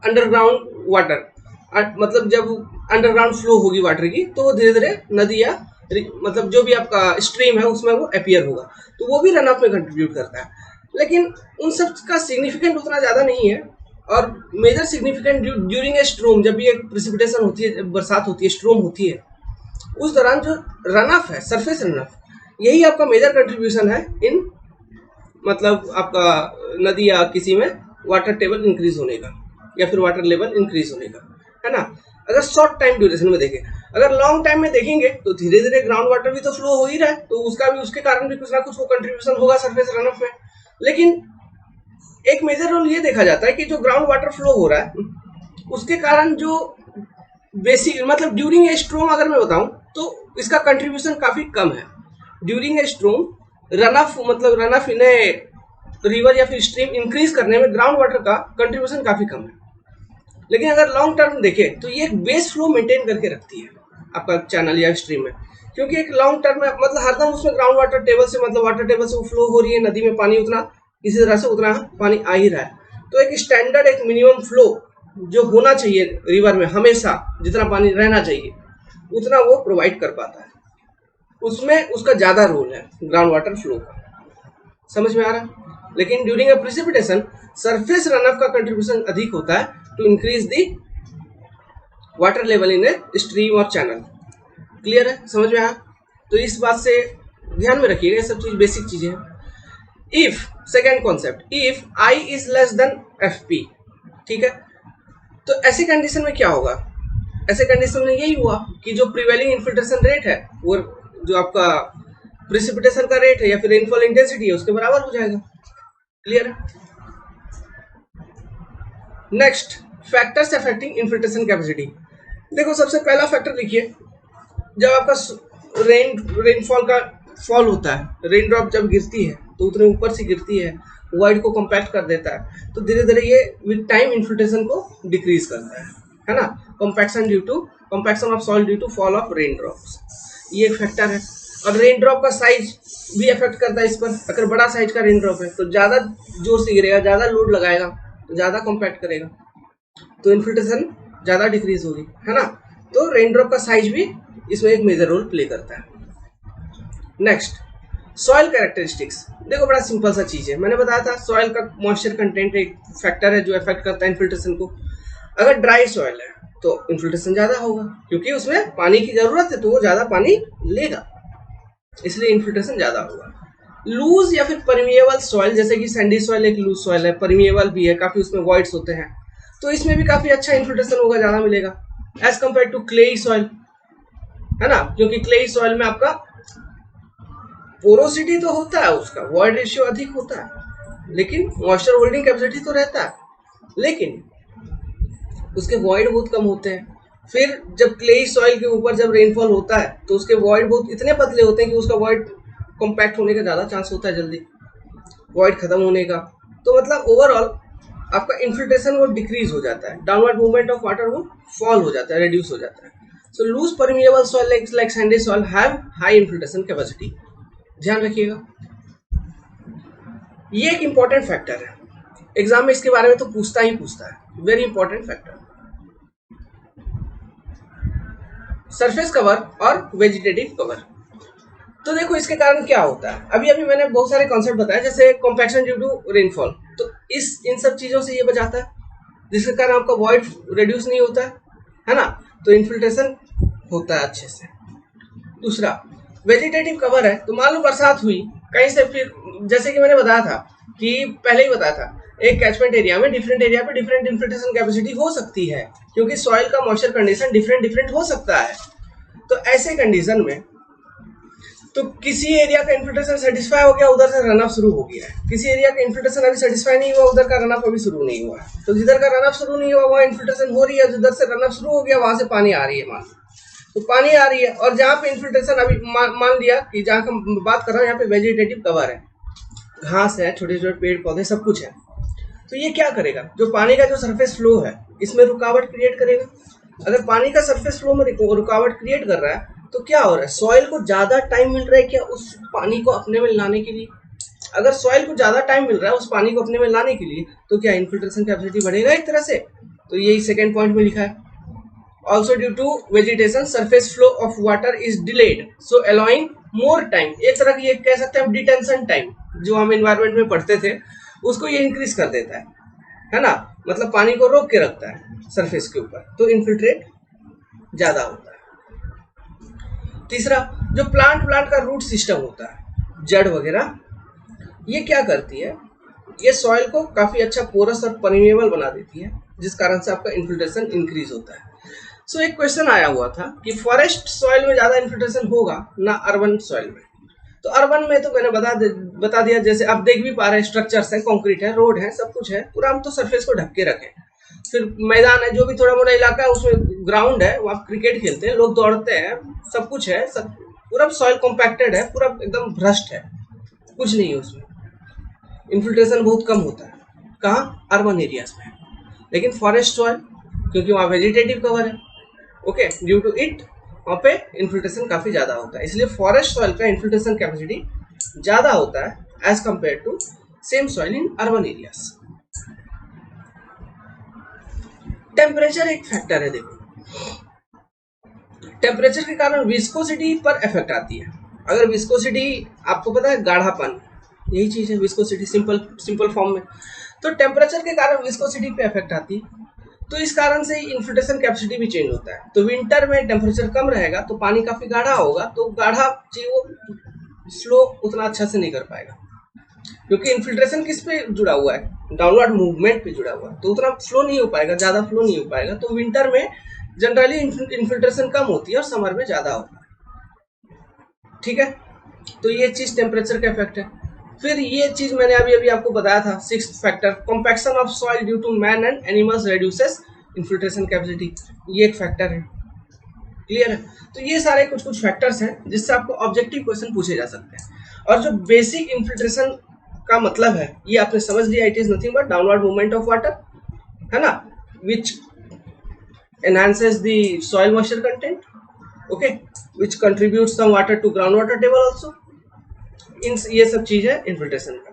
अंडरग्राउंड वाटर, मतलब जब अंडरग्राउंड फ्लो होगी वाटर की तो वो धीरे धीरे नदी या मतलब जो भी आपका स्ट्रीम है उसमें वो अपीयर होगा, तो वो भी रन ऑफ में कंट्रीब्यूट करता है। लेकिन उन सब का सिग्निफिकेंट उतना ज़्यादा नहीं है। और major significant during a storm, जब भी एक प्रेसिपिटेशन होती है, बरसात होती है, स्ट्रोम होती है, उस दौरान जो रन ऑफ है, सरफेस रन ऑफ, यही आपका मेजर कंट्रीब्यूशन है इन मतलब आपका नदी या किसी में वाटर टेबल इंक्रीज होने का या फिर वाटर लेवल इंक्रीज होने का, है ना। अगर शॉर्ट टाइम ड्यूरेशन में देखें, अगर लॉन्ग टाइम में देखेंगे तो धीरे धीरे ग्राउंड वाटर भी तो फ्लो हो ही रहा है, तो उसका भी उसके कारण भी कुछ ना कुछ वो कंट्रीब्यूशन होगा सरफेस रन ऑफ में। लेकिन एक मेजर रोल ये देखा जाता है कि जो ग्राउंड वाटर फ्लो हो रहा है उसके कारण जो बेसिक मतलब ड्यूरिंग ए स्ट्रोम अगर मैं बताऊं तो इसका कंट्रीब्यूशन काफी कम है। During a storm run off मतलब run off in a river या फिर स्ट्रीम इंक्रीज करने में ग्राउंड वाटर का कंट्रीब्यूशन काफी कम है। लेकिन अगर लॉन्ग टर्म देखें तो ये एक बेस फ्लो मेंटेन करके रखती है आपका चैनल या स्ट्रीम में, क्योंकि एक लॉन्ग टर्म में मतलब हरदम उसमें ग्राउंड वाटर टेबल से मतलब वाटर टेबल से वो फ्लो हो रही है, नदी में पानी उतना इसी तरह से उतना पानी आ ही रहा है, तो एक स्टैंडर्ड एक मिनिमम फ्लो जो होना चाहिए रिवर में हमेशा जितना पानी रहना चाहिए उतना वो प्रोवाइड कर पाता है, उसमें उसका ज्यादा रोल है ग्राउंड वाटर फ्लो का। समझ में आ रहा है? लेकिन during a precipitation surface run off का कंट्रीब्यूशन अधिक होता है to increase the water level in a stream और चैनल। क्लियर है? समझ में आया? तो इस बात से ध्यान में रखिएगा, ये सब चीज बेसिक चीजें हैं। If second concept, if I is less then F P, ठीक है, तो ऐसी कंडीशन में क्या होगा? ऐसे कंडीशन में यही हुआ कि जो प्रिवेलिंग इन्फिल्ट्रेशन रेट है वो जो आपका प्रेसिपिटेशन का रेट है या फिर रेनफॉल इंटेंसिटी है उसके बराबर हो जाएगा। क्लियर है? Next, factors affecting infiltration capacity. देखो सबसे पहला फैक्टर लिखिए, जब आपका रेनफॉल का फॉल होता है, रेन ड्रॉप जब गिरती है तो उतने ऊपर से गिरती है, वॉइड को कम्पैक्ट कर देता है, तो धीरे धीरे ये विद टाइम इन्फिल्ट्रेशन को डिक्रीज करता है ना। Compaction of soil due to fall of rain drops, ये एक फैक्टर है। और रेन ड्रॉप का साइज भी अफेक्ट करता है इस पर। अगर बड़ा साइज का रेन ड्रॉप है तो ज्यादा जोर से गिरेगा, ज्यादा लोड लगाएगा तो ज्यादा कॉम्पैक्ट करेगा, तो इन्फिल्ट्रेशन ज्यादा डिक्रीज होगी, है ना। तो रेन ड्रॉप का साइज भी इसमें एक मेजर रोल प्ले करता है। Next, soil characteristics. देखो बड़ा सिंपल सा चीज है, मैंने बताया था सॉइल का मॉइस्चर कंटेंट एक फैक्टर है जो अफेक्ट करता है इन्फिल्ट्रेशन को। अगर ड्राई सॉइल है तो इन्फिल्ट्रेशन ज्यादा होगा क्योंकि उसमें पानी की जरूरत है तो वो ज्यादा पानी लेगा, इसलिए इन्फिल्ट्रेशन ज्यादा होगा। लूज या फिर परमिएबल सॉइल, जैसे कि सैंडी सॉइल एक लूज सॉइल है, परमिएबल भी है, काफी उसमें वॉइड्स होते हैं, तो इसमें भी काफी अच्छा इन्फिल्ट्रेशन होगा, ज्यादा मिलेगा as compare to clayey soil, है ना। क्योंकि क्लेई सॉइल में आपका पोरोसिटी तो होता है, उसका वॉइड रेशियो अधिक होता है, लेकिन मॉइस्चर होल्डिंग कैपेसिटी तो रहता है, लेकिन उसके वॉइड बहुत कम होते हैं। फिर जब क्लेई सॉइल के ऊपर जब रेनफॉल होता है तो उसके वॉइड बहुत इतने पतले होते हैं कि उसका वॉइड कॉम्पैक्ट होने का ज़्यादा चांस होता है, जल्दी वॉइड खत्म होने का। तो मतलब ओवरऑल आपका इन्फिल्ट्रेशन वो डिक्रीज हो जाता है, डाउनवर्ड मूवमेंट ऑफ वाटर वो फॉल हो जाता है, रिड्यूस हो जाता है। So loose permeable soil like sandy soil have high infiltration capacity, ध्यान रखिएगा। ये एक इंपॉर्टेंट फैक्टर है, एग्जाम में इसके बारे में तो पूछता ही पूछता है, very important factor. Surface cover और वेजिटेटिव कवर, तो देखो इसके कारण क्या होता है। अभी अभी मैंने बहुत सारे कॉन्सेप्ट बताए, जैसे कॉम्पैक्शन ड्यू टू रेनफॉल, तो इन सब चीजों से ये बचाता है, जिसके कारण आपका वॉइड रिड्यूस नहीं होता है ना, तो इन्फिल्ट्रेशन होता है अच्छे से। दूसरा, वेजिटेटिव कवर है, तो मान लो बरसात हुई कहीं से, फिर जैसे कि मैंने बताया था कि पहले ही बताया था, एक कैचमेंट एरिया में डिफरेंट एरिया पे डिफरेंट इन्फिल्ट्रेशन कैपेसिटी हो सकती है, क्योंकि सॉइल का मॉइस्चर कंडीशन डिफरेंट हो सकता है। तो ऐसे कंडीशन में तो किसी एरिया का इन्फिल्ट्रेशन सेटिस्फाई हो गया, उधर से रन ऑफ शुरू हो गया है, किसी एरिया का इन्फिल्ट्रेशन अभी सेटिस्फाई नहीं हुआ, उधर का रन ऑफ अभी शुरू नहीं हुआ है। तो जिधर का रन ऑफ शुरू नहीं हुआ वहाँ इन्फिल्ट्रेशन हो रही है, जिधर से रन ऑफ शुरू हो गया वहां से पानी आ रही है, मान तो पानी आ रही है। और जहाँ पे इन्फिल्ट्रेशन अभी मान लिया कि जहाँ का बात कर रहा हूँ यहाँ पे वेजिटेटिव कवर है, घास है, छोटे छोटे पेड़ पौधे सब कुछ है, तो ये क्या करेगा, जो पानी का जो सरफेस फ्लो है इसमें रुकावट क्रिएट करेगा। अगर पानी का सरफेस फ्लो में रुकावट क्रिएट कर रहा है तो क्या हो रहा है, सॉइल को ज्यादा टाइम मिल रहा है क्या उस पानी को अपने में लाने के लिए। अगर सॉइल को ज्यादा टाइम मिल रहा है उस पानी को अपने में लाने के लिए, तो क्या इन्फिल्ट्रेशन कैपेसिटी बढ़ेगा एक तरह से। तो यही सेकेंड पॉइंट में लिखा है। Also due to vegetation surface flow of water is delayed so allowing more time. एक तरह की ये कह सकते हैं डिटेंशन टाइम, जो हम एनवायरमेंट में पढ़ते थे उसको ये इंक्रीज कर देता है ना, मतलब पानी को रोक के रखता है सरफेस के ऊपर, तो इन्फिल्ट्रेट ज्यादा होता है। तीसरा, जो प्लांट का रूट सिस्टम होता है, जड़ वगैरह, ये क्या करती है, ये सॉइल को काफी अच्छा पोरस और परमेबल बना देती है, जिस कारण से आपका इन्फिल्ट्रेशन इंक्रीज होता है। सो एक क्वेश्चन आया हुआ था कि फॉरेस्ट सॉइल में ज्यादा इन्फिल्ट्रेशन होगा ना अर्बन सॉइल में। तो अर्बन में तो मैंने बता दिया, जैसे आप देख भी पा रहे हैं स्ट्रक्चर्स है, कंक्रीट है, रोड है, सब कुछ है, पूरा हम तो सरफेस को ढक के रखें। फिर मैदान है, जो भी थोड़ा मोटा इलाका है उसमें ग्राउंड है, वहाँ क्रिकेट खेलते हैं लोग, दौड़ते हैं, सब कुछ है, सब पूरा सॉइल कॉम्पैक्टेड है, पूरा एकदम भ्रष्ट है, कुछ नहीं है उसमें, इन्फिल्ट्रेशन बहुत कम होता है। कहाँ? अर्बन एरियाज में। लेकिन फॉरेस्ट सॉइल, क्योंकि वहाँ वेजिटेटिव कवर है, ओके, ड्यू टू इट वहाँ पे इन्फिल्ट्रेशन काफी ज्यादा होता है, इसलिए फॉरेस्ट सॉइल का इन्फिल्ट्रेशन कैपेसिटी ज्यादा होता है as compare to same soil in urban areas. Temperature एक फैक्टर है। देखो, टेम्परेचर के कारण विस्कोसिटी पर इफेक्ट आती है। अगर विस्कोसिटी आपको पता है, गाढ़ापन, यही चीज है विस्कोसिटी सिंपल फॉर्म में। तो टेम्परेचर के कारण विस्कोसिटी पे इफेक्ट आती है, तो इस कारण से इन्फिल्ट्रेशन कैपेसिटी भी चेंज होता है। तो विंटर में टेम्परेचर कम रहेगा तो पानी काफी गाढ़ा होगा, तो गाढ़ा चीज वो फ्लो उतना अच्छा से नहीं कर पाएगा, क्योंकि इन्फिल्ट्रेशन किस पे जुड़ा हुआ है, डाउनवर्ड मूवमेंट पे जुड़ा हुआ है, तो उतना फ्लो नहीं हो पाएगा, ज्यादा फ्लो नहीं हो पाएगा। तो विंटर में जनरली इन्फिल्ट्रेशन कम होती है और समर में ज्यादा होता है। ठीक है, तो ये चीज टेम्परेचर का इफेक्ट है। फिर ये चीज मैंने अभी आपको बताया था, sixth factor, compaction of soil due to man and animals reduces infiltration capacity, ये एक फैक्टर है। क्लियर है? तो ये सारे कुछ फैक्टर्स हैं जिससे आपको ऑब्जेक्टिव क्वेश्चन पूछे जा सकते हैं। और जो बेसिक इन्फिल्ट्रेशन का मतलब है ये आपने समझ लिया, it is nothing but downward movement of water, है ना, विच enhances the soil moisture content, okay, which contributes some water to groundwater table also। इन ये सब चीज है इन्फिल्ट्रेशन का।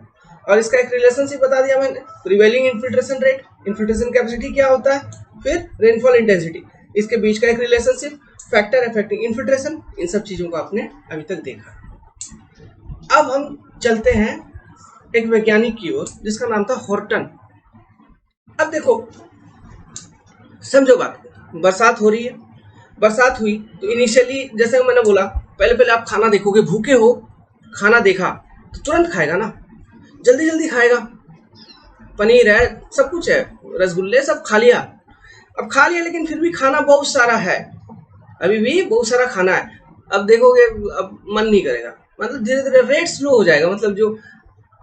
और इसका एक रिलेशनशिप बता दिया मैंने, prevailing infiltration rate, infiltration capacity क्या होता है, फिर रेनफॉल इंटेंसिटी, इसके बीच का एक रिलेशनशिप, फैक्टर अफेक्टिंग इन्फिल्ट्रेशन, इन सब चीजों को आपने अभी तक देखा। अब हम चलते हैं एक वैज्ञानिक की ओर जिसका नाम था हॉर्टन। अब देखो, समझो बात, बरसात हो रही है, बरसात हुई तो इनिशियली जैसे मैंने बोला, पहले आप खाना देखोगे, भूखे हो, खाना देखा तो तुरंत खाएगा ना, जल्दी खाएगा, पनीर है, सब कुछ है, रसगुल्ले सब खा लिया। अब खा लिया लेकिन फिर भी खाना बहुत सारा है, अभी भी बहुत सारा खाना है। अब देखोगे, अब मन नहीं करेगा, मतलब धीरे धीरे रेट स्लो हो जाएगा, मतलब जो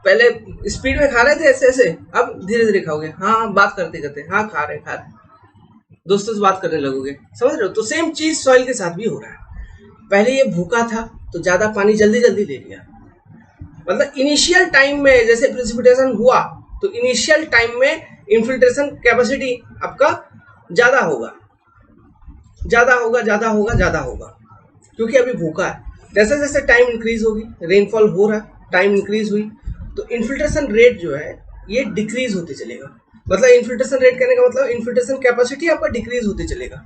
पहले स्पीड में खा रहे थे ऐसे अब धीरे धीरे खाओगे, हाँ बात करते करते, हाँ खा रहे दोस्तों से बात करने लगोगे, समझ रहे हो। तो सेम चीज सॉइल के साथ भी हो रहा है। पहले ये भूखा था तो ज्यादा पानी जल्दी ले लिया, मतलब इनिशियल टाइम में जैसे प्रेसिपिटेशन हुआ तो इनिशियल टाइम में इन्फिल्ट्रेशन कैपेसिटी आपका ज्यादा होगा, क्योंकि अभी भूखा है। जैसे जैसे टाइम इंक्रीज होगी, रेनफॉल हो रहा है, टाइम इंक्रीज हुई तो इन्फिल्ट्रेशन रेट जो है ये डिक्रीज होते चलेगा। मतलब इन्फिल्ट्रेशन रेट कहने का मतलब इन्फिल्ट्रेशन कैपेसिटी आपका डिक्रीज होते चलेगा।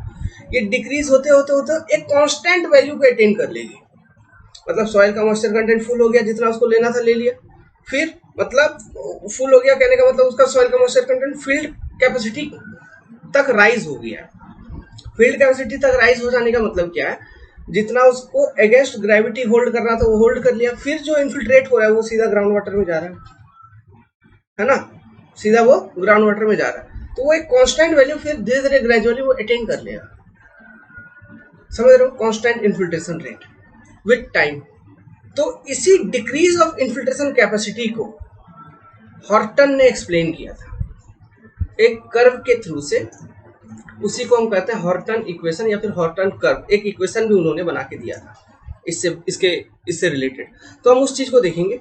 ये डिक्रीज होते होते एक कांस्टेंट वैल्यू को अटेन कर लेगी, मतलब सॉइल का मॉइस्चर कंटेंट फुल हो गया, जितना उसको लेना था ले लिया, फिर मतलब फुल हो गया कहने का मतलब उसका सॉइल का मॉइस्चर कंटेंट फील्ड कैपेसिटी तक राइज हो गया। फील्ड कैपेसिटी तक राइज हो जाने का मतलब क्या है, जितना उसको अगेंस्ट ग्रेविटी होल्ड करना था वो होल्ड कर लिया, फिर जो इन्फिल्ट्रेट हो रहा है वो सीधा ग्राउंड वाटर में जा रहा है ना, सीधा वो ग्राउंड वाटर में जा रहा है। तो वो एक कांस्टेंट वैल्यू फिर धीरे धीरे ग्रेजुअली वो अटेन कर लेगा, समझ रहे हो, constant infiltration rate with time. तो इसी डिक्रीज ऑफ इन्फिल्ट्रेशन कैपेसिटी को हॉर्टन ने एक्सप्लेन किया था एक कर्व के थ्रू से, उसी को हम कहते हैं हॉर्टन इक्वेशन या फिर हॉर्टन कर्व। एक इक्वेशन भी उन्होंने बना के दिया था इससे रिलेटेड, तो हम उस चीज को देखेंगे।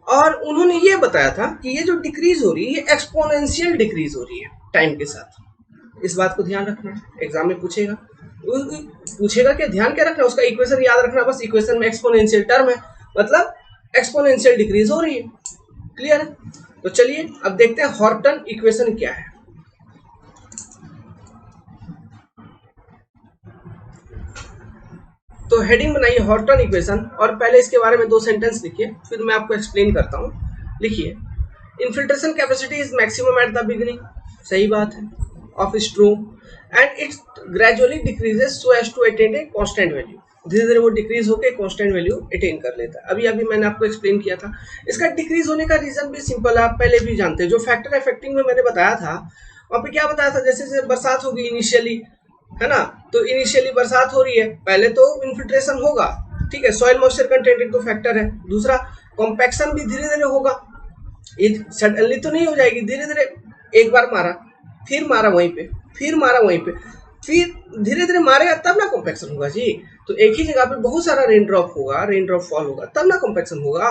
और उन्होंने ये बताया था कि ये जो डिक्रीज हो रही है ये एक्सपोनेंशियल डिक्रीज हो रही है टाइम के साथ। इस बात को ध्यान रखना, एग्जाम में पूछेगा कि ध्यान क्या रखना, उसका इक्वेशन याद रखना, बस इक्वेशन में एक्सपोनेंशियल टर्म है, मतलब एक्सपोनेंशियल डिक्रीज हो रही है। क्लियर है? तो चलिए अब देखते हैं हॉर्टन इक्वेशन क्या है। तो हेडिंग बनाइए हॉर्टन इक्वेशन, और पहले इसके बारे में 2 सेंटेंस लिखिए, फिर मैं आपको एक्सप्लेन करता हूँ। लिखिए, infiltration capacity is maximum at the beginning, सही बात है, of storm, and it gradually decreases so as to attain a constant value. धीरे धीरे वो डिक्रीज होकर कांस्टेंट वैल्यू अटेन कर लेता है। अभी अभी मैंने आपको एक्सप्लेन किया था। इसका डिक्रीज होने का रीजन भी सिंपल है, आप पहले भी जानते हैं। जो फैक्टर अफेक्टिंग में मैंने बताया था, वहां पे क्या बताया था, जैसे जैसे बरसात होगी इनिशियली, है ना, तो इनिशियली बरसात हो रही है, पहले तो इन्फिल्ट्रेशन होगा, ठीक है, सॉइल मॉइस्चर कंटेंट एक तो फैक्टर है। दूसरा, कॉम्पैक्शन भी धीरे धीरे होगा, ये सडनली तो नहीं हो जाएगी, धीरे धीरे, एक बार मारा, फिर मारा वहीं पे, फिर मारा वहीं पे, फिर धीरे धीरे मारेगा तब ना कॉम्पैक्शन होगा जी। तो एक ही जगह पे बहुत सारा रेन ड्रॉप होगा, रेन ड्रॉप फॉल होगा, तब ना कॉम्पैक्शन होगा।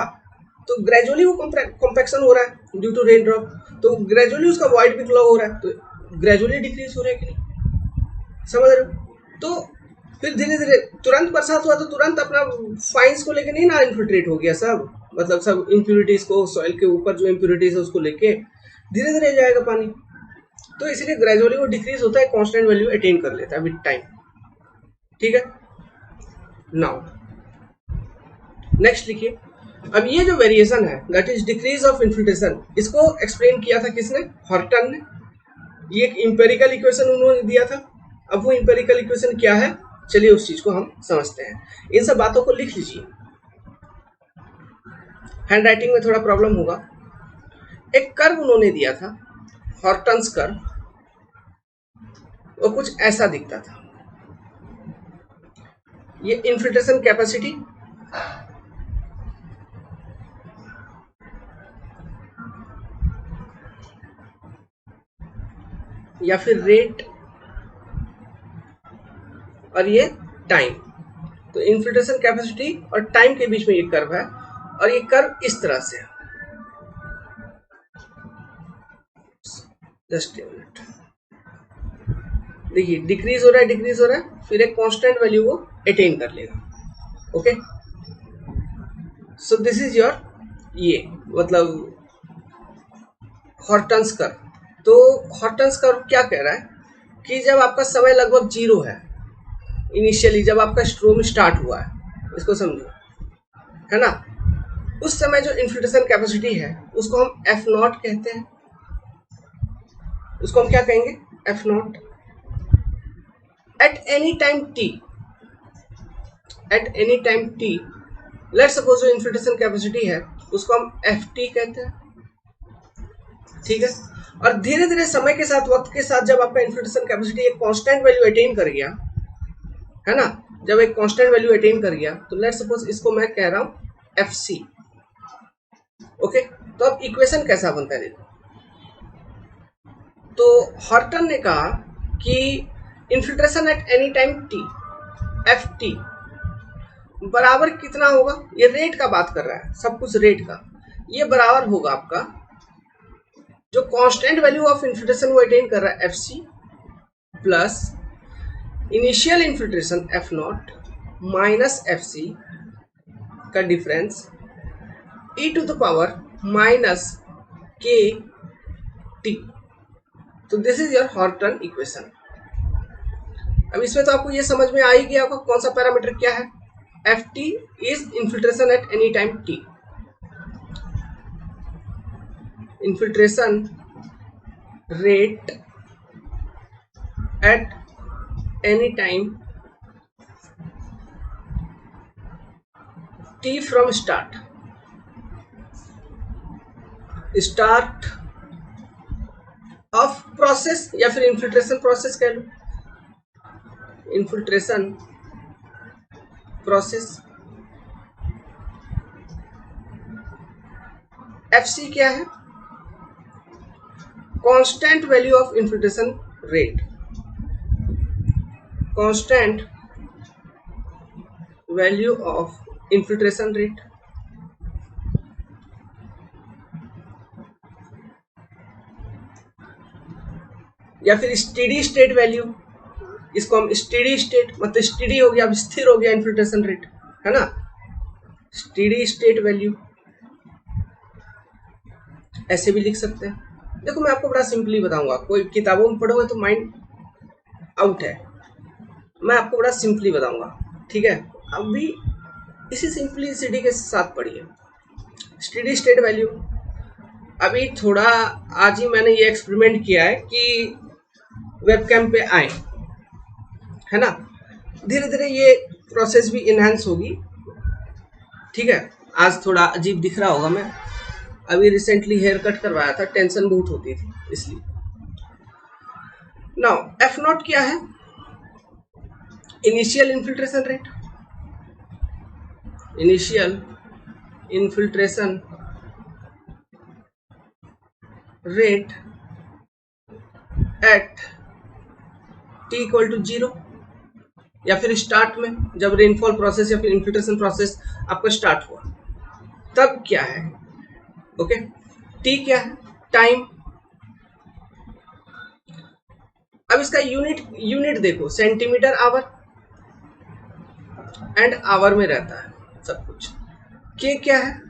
तो ग्रेजुअली वो कॉम्पैक्शन हो रहा है ड्यू टू रेन ड्रॉप, तो ग्रेजुअली उसका वॉइड भी फ्लो हो रहा है, तो ग्रेजुअली डिक्रीज हो रहा है कि नहीं, समझ रहे हो? तो फिर धीरे धीरे, तुरंत बरसात हुआ तो तुरंत अपना फाइन्स को लेके नहीं ना इन्फिल्ट्रेट हो गया सब, मतलब सब इम्प्यूरिटीज को, सॉइल के ऊपर जो इम्प्यूरिटीज है उसको लेके धीरे धीरे जाएगा पानी। तो इसलिए ग्रेजुअली वो डिक्रीज होता है, कांस्टेंट वैल्यू अटेन कर लेता है विद टाइम, ठीक है। नाउ नेक्स्ट लिखिए, अब ये जो वेरिएशन है that is decrease of infiltration, इसको एक्सप्लेन किया था किसने, हॉर्टन ने। ये एक इंपेरिकल इक्वेशन उन्होंने दिया था। अब वो इंपेरिकल इक्वेशन क्या है, चलिए उस चीज को हम समझते हैं। इन सब बातों को लिख लीजिए, हैंड राइटिंग में थोड़ा प्रॉब्लम होगा। एक कर्व उन्होंने दिया था, हॉर्टन्स कर्व, वो कुछ ऐसा दिखता था। ये इन्फिल्ट्रेशन कैपेसिटी, या फिर रेट, और ये टाइम। तो इन्फिल्ट्रेशन कैपेसिटी और टाइम के बीच में ये कर्व है, और ये कर्व इस तरह से है। जस्ट ए मिनट, देखिए डिक्रीज हो रहा है, डिक्रीज हो रहा है, फिर एक कांस्टेंट वैल्यू को अटेन कर लेगा। Okay, so this is your, ये मतलब हॉर्टन्स कर्व। तो हॉर्टन्स कर्व क्या कह रहा है कि जब आपका समय लगभग 0 है, इनिशियली जब आपका स्ट्रोम स्टार्ट हुआ है, इसको समझो, है ना, उस समय जो इन्फिल्ट्रेशन कैपेसिटी है उसको हम एफ नॉट कहते हैं। उसको हम क्या कहेंगे, F not. At any time T, at any time T, let suppose जो इन्फिल्ट्रेशन कैपेसिटी है उसको हम एफ टी कहते हैं, ठीक है। और धीरे धीरे समय के साथ, वक्त के साथ, जब आपका इन्फिल्ट्रेशन कैपेसिटी एक कांस्टेंट वैल्यू अटेन कर गया, है ना, जब एक कांस्टेंट वैल्यू अटेन कर गया, तो लेट सपोज इसको मैं कह रहा हूं एफ सी। ओके, तो अब इक्वेशन कैसा बनता है देखो। तो हॉर्टन ने कहा कि infiltration at any time T, F T बराबर कितना होगा, ये रेट का बात कर रहा है, सब कुछ रेट का, ये बराबर होगा आपका जो कांस्टेंट वैल्यू ऑफ इन्फिल्ट्रेशन वो अटेन कर रहा है F C, plus initial infiltration F not minus F C का difference e to the power minus K T. तो this is your Horton equation. अब इसमें तो आपको ये समझ में आ ही गया होगा कौन सा पैरामीटर क्या है, F T is infiltration at any time T, infiltration rate at any time T from start, start of process, या फिर इन्फिल्ट्रेशन प्रोसेस कह लो, इन्फिल्ट्रेशन प्रोसेस। एफ सी क्या है, constant value of infiltration rate, constant value of infiltration rate. या फिर steady state value, इसको हम steady state, मतलब स्टेडी हो गया, अब स्थिर हो गया इन्फिल्ट्रेशन रेट, है ना, स्टेडी स्टेट वैल्यू। ऐसे भी लिख सकते हैं। देखो मैं आपको बड़ा सिंपली बताऊंगा, कोई किताबों में पढ़ोगे तो माइंड आउट है, मैं आपको बड़ा सिंपली बताऊंगा, ठीक है। अभी इसी सिंपलिसिटी के साथ पढ़िए। स्टेडी स्टेट वैल्यू, अभी थोड़ा आज ही मैंने ये एक्सपेरिमेंट किया है कि वेबकैम पे आए, है ना। धीरे धीरे ये प्रोसेस भी इनहेंस होगी, ठीक है। आज थोड़ा अजीब दिख रहा होगा, मैं अभी रिसेंटली हेयर कट करवाया था, टेंशन बहुत होती थी इसलिए। नाउ एफ नॉट क्या है? Initial infiltration rate, initial infiltration rate at t equal to 0, या फिर स्टार्ट में जब रेनफॉल प्रोसेस या फिर इन्फिल्ट्रेशन प्रोसेस आपका स्टार्ट हुआ तब क्या है, ओके। t क्या है? टाइम। अब इसका यूनिट देखो, सेंटीमीटर आवर एंड आवर में रहता है सब कुछ। k क्या है?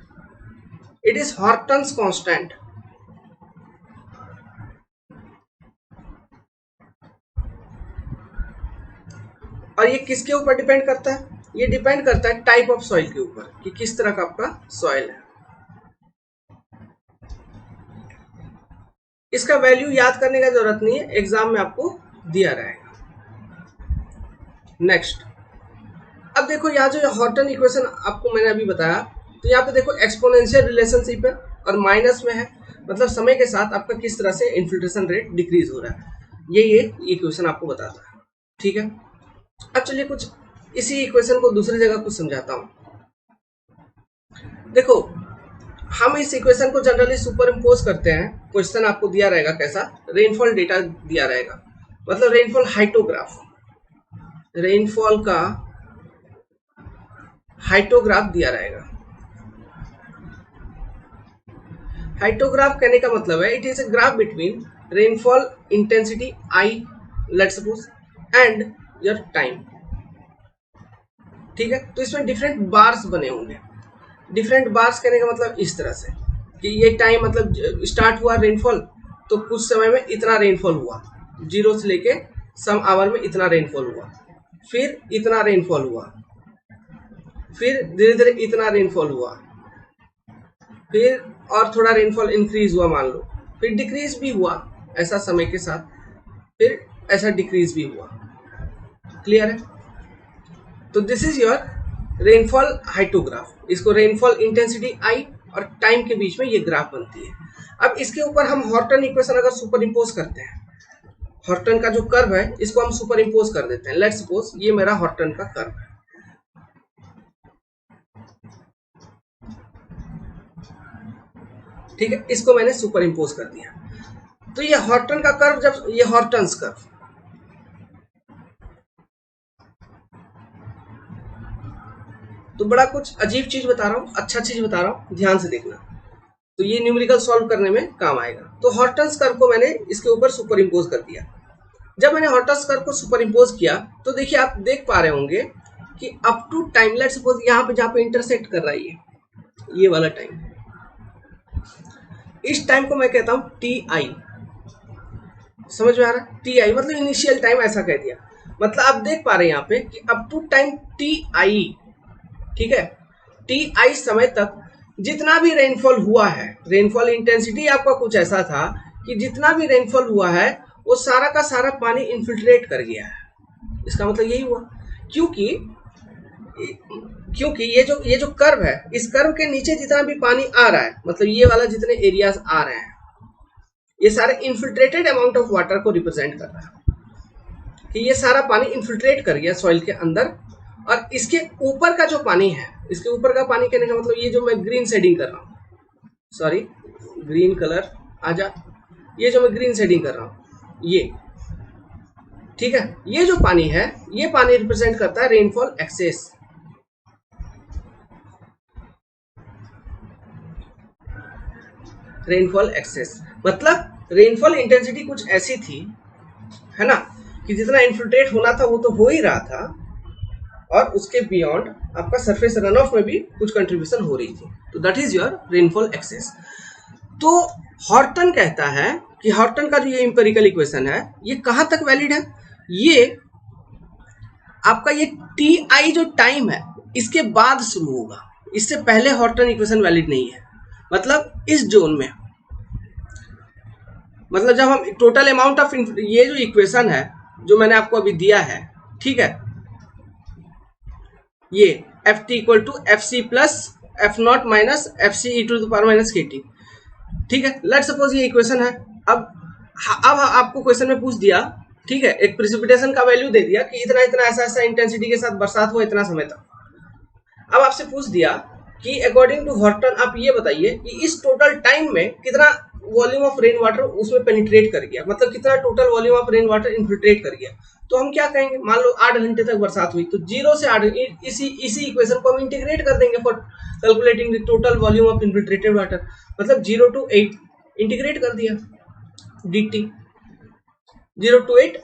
It is Hortons constant. और ये किसके ऊपर डिपेंड करता है? ये डिपेंड करता है टाइप ऑफ सॉइल के ऊपर, कि किस तरह का आपका सॉइल है। इसका वैल्यू याद करने का जरूरत नहीं है, एग्जाम में आपको दिया रहेगा। नेक्स्ट, अब देखो यहाँ जो हॉर्टन इक्वेशन आपको मैंने अभी बताया, तो यहाँ पे देखो एक्सपोनेंशियल रिलेशनशिप है और माइनस में है, मतलब समय के साथ आपका किस तरह से इन्फिल्ट्रेशन रेट डिक्रीज हो रहा है, ये इक्वेशन आपको बताता है, ठीक है। अब चलिए कुछ इसी इक्वेशन को दूसरी जगह कुछ समझाता हूं। देखो हम इस इक्वेशन को जनरली सुपर इम्पोज करते हैं। क्वेश्चन आपको दिया रहेगा कैसा, रेनफॉल डेटा दिया रहेगा, मतलब रेनफॉल हाइटोग्राफ, रेनफॉल का हाइटोग्राफ दिया रहेगा। हाइटोग्राफ कहने का मतलब है it is a graph between rainfall intensity I, let's suppose, and your time, ठीक है। तो इसमें डिफरेंट बार्स बने होंगे। डिफरेंट बार्स कहने का मतलब इस तरह से कि ये टाइम मतलब स्टार्ट हुआ रेनफॉल, तो कुछ समय में इतना रेनफॉल हुआ, 0 से लेके सम आवर में इतना रेनफॉल हुआ, फिर इतना रेनफॉल हुआ, फिर धीरे धीरे इतना रेनफॉल हुआ, फिर और थोड़ा रेनफॉल इंक्रीज हुआ मान लो, फिर डिक्रीज भी हुआ ऐसा समय के साथ, फिर ऐसा डिक्रीज भी हुआ। क्लियर है? तो this is your rainfall hyetograph. इसको रेनफॉल इंटेंसिटी आई और टाइम के बीच में ये ग्राफ बनती है। अब इसके ऊपर हम हॉर्टन इक्वेशन अगर सुपर इम्पोज करते हैं, हॉर्टन का जो कर्व है इसको हम सुपर इम्पोज कर देते हैं। लेट्स सपोज ये मेरा हॉर्टन का कर्व है, ठीक है, इसको मैंने सुपर इम्पोज कर दिया। तो ये हॉर्टन का कर्व, जब ये हॉर्टन्स कर्व, तो बड़ा कुछ अजीब चीज बता रहा हूँ, अच्छा चीज बता रहा हूँ, ध्यान से देखना, तो ये न्यूमेरिकल सॉल्व करने में काम आएगा। तो हॉर्टन्स कर्व को मैंने इसके ऊपर सुपर इम्पोज कर दिया। जब मैंने हॉर्टन्स कर्व को सुपर इम्पोज किया तो देखिए आप देख पा रहे होंगे कि up to time, let's suppose यहाँ पे जहाँ पे इंटरसेक्ट कर रहा है ये वाला टाइम, इस टाइम को मैं कहता हूँ टी आई। समझ में आ रहा है? टी आई मतलब इनिशियल टाइम, ऐसा कह दिया। मतलब आप देख पा रहे हैं यहाँ पे कि up to time T I, ठीक है, टी आई समय तक जितना भी रेनफॉल हुआ है, रेनफॉल इंटेंसिटी आपका कुछ ऐसा था कि जितना भी रेनफॉल हुआ है वो सारा का सारा पानी इन्फिल्ट्रेट कर गया है। इसका मतलब यही हुआ, क्योंकि ये जो कर्व है, इस कर्व के नीचे जितना भी पानी आ रहा है, मतलब ये वाला जितने एरियाज आ रहे हैं, ये सारे इन्फिल्ट्रेटेड अमाउंट ऑफ वाटर को रिप्रेजेंट कर रहा है कि ये सारा पानी इन्फिल्ट्रेट कर गया सॉइल के अंदर। और इसके ऊपर का जो पानी है, इसके ऊपर का पानी कहने का मतलब ये जो मैं ग्रीन शेडिंग कर रहा हूँ, सॉरी ग्रीन कलर आजा, ये जो मैं ग्रीन शेडिंग कर रहा हूँ ये, ठीक है, ये जो पानी है ये पानी रिप्रेजेंट करता है रेनफॉल एक्सेस। रेनफॉल एक्सेस मतलब रेनफॉल इंटेंसिटी कुछ ऐसी थी, है ना, कि जितना इन्फिल्ट्रेट होना था वो तो हो ही रहा था, और उसके बियॉन्ड आपका सरफेस रन ऑफ में भी कुछ कंट्रीब्यूशन हो रही थी। तो that is your rainfall excess. तो हॉर्टन कहता है कि हॉर्टन का जो ये इंपेरिकल इक्वेशन है ये कहां तक वैलिड है, ये आपका ये टी आई जो टाइम है इसके बाद शुरू होगा, इससे पहले हॉर्टन इक्वेशन वैलिड नहीं है। मतलब इस जोन में, मतलब जब हम टोटल अमाउंट ऑफ ये जो इक्वेशन है जो मैंने आपको अभी दिया है, ठीक है, ये F T equal to F C plus F not minus F C E to the power minus K T, ठीक है। लेट्स सपोज ये इक्वेशन है। अब आपको क्वेश्चन में पूछ दिया, ठीक है, एक प्रेसिपिटेशन का वैल्यू दे दिया कि इतना इतना ऐसा ऐसा इंटेंसिटी के साथ बरसात हुआ इतना समय तक। अब आपसे पूछ दिया कि अकॉर्डिंग टू हॉर्टन आप ये बताइए कि इस टोटल टाइम में कितना वॉल्यूम ऑफ रेन वाटर उसमें पेनिट्रेट कर गया, मतलब कितना total volume of rain water infiltrate कर गया। तो हम क्या कहेंगे, मान लो 8 घंटे तक बरसात हुई, तो 0 से 8 इसी इक्वेशन को हम इंटीग्रेट कर देंगे for calculating the total volume of infiltrated water. मतलब 0 to 8 इंटीग्रेट कर दिया dt, 0 to 8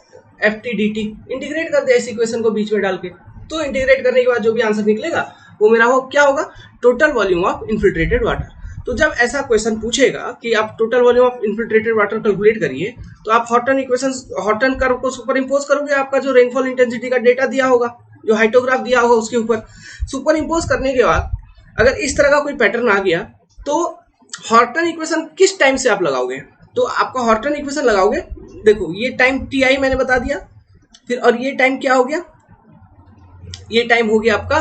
ft dt integrate कर दिया इस इक्वेशन को बीच में डाल के। तो इंटीग्रेट करने के बाद जो भी आंसर निकलेगा वो मेरा हो क्या होगा, total volume of infiltrated water. तो जब ऐसा क्वेश्चन पूछेगा कि आप total volume of infiltrated water calculate करिए, तो आप हॉर्टन इक्वेशन, हॉर्टन कर्व को सुपर इम्पोज करोगे, आपका जो रेनफॉल इंटेंसिटी का डेटा दिया होगा, जो हाइटोग्राफ दिया होगा उसके ऊपर सुपर इम्पोज करने के बाद अगर इस तरह का कोई पैटर्न आ गया तो हॉर्टन इक्वेशन किस टाइम से आप लगाओगे। तो आपका हॉर्टन इक्वेशन लगाओगे, देखो ये टाइम टी आई मैंने बता दिया, फिर और ये टाइम क्या हो गया, ये टाइम हो गया आपका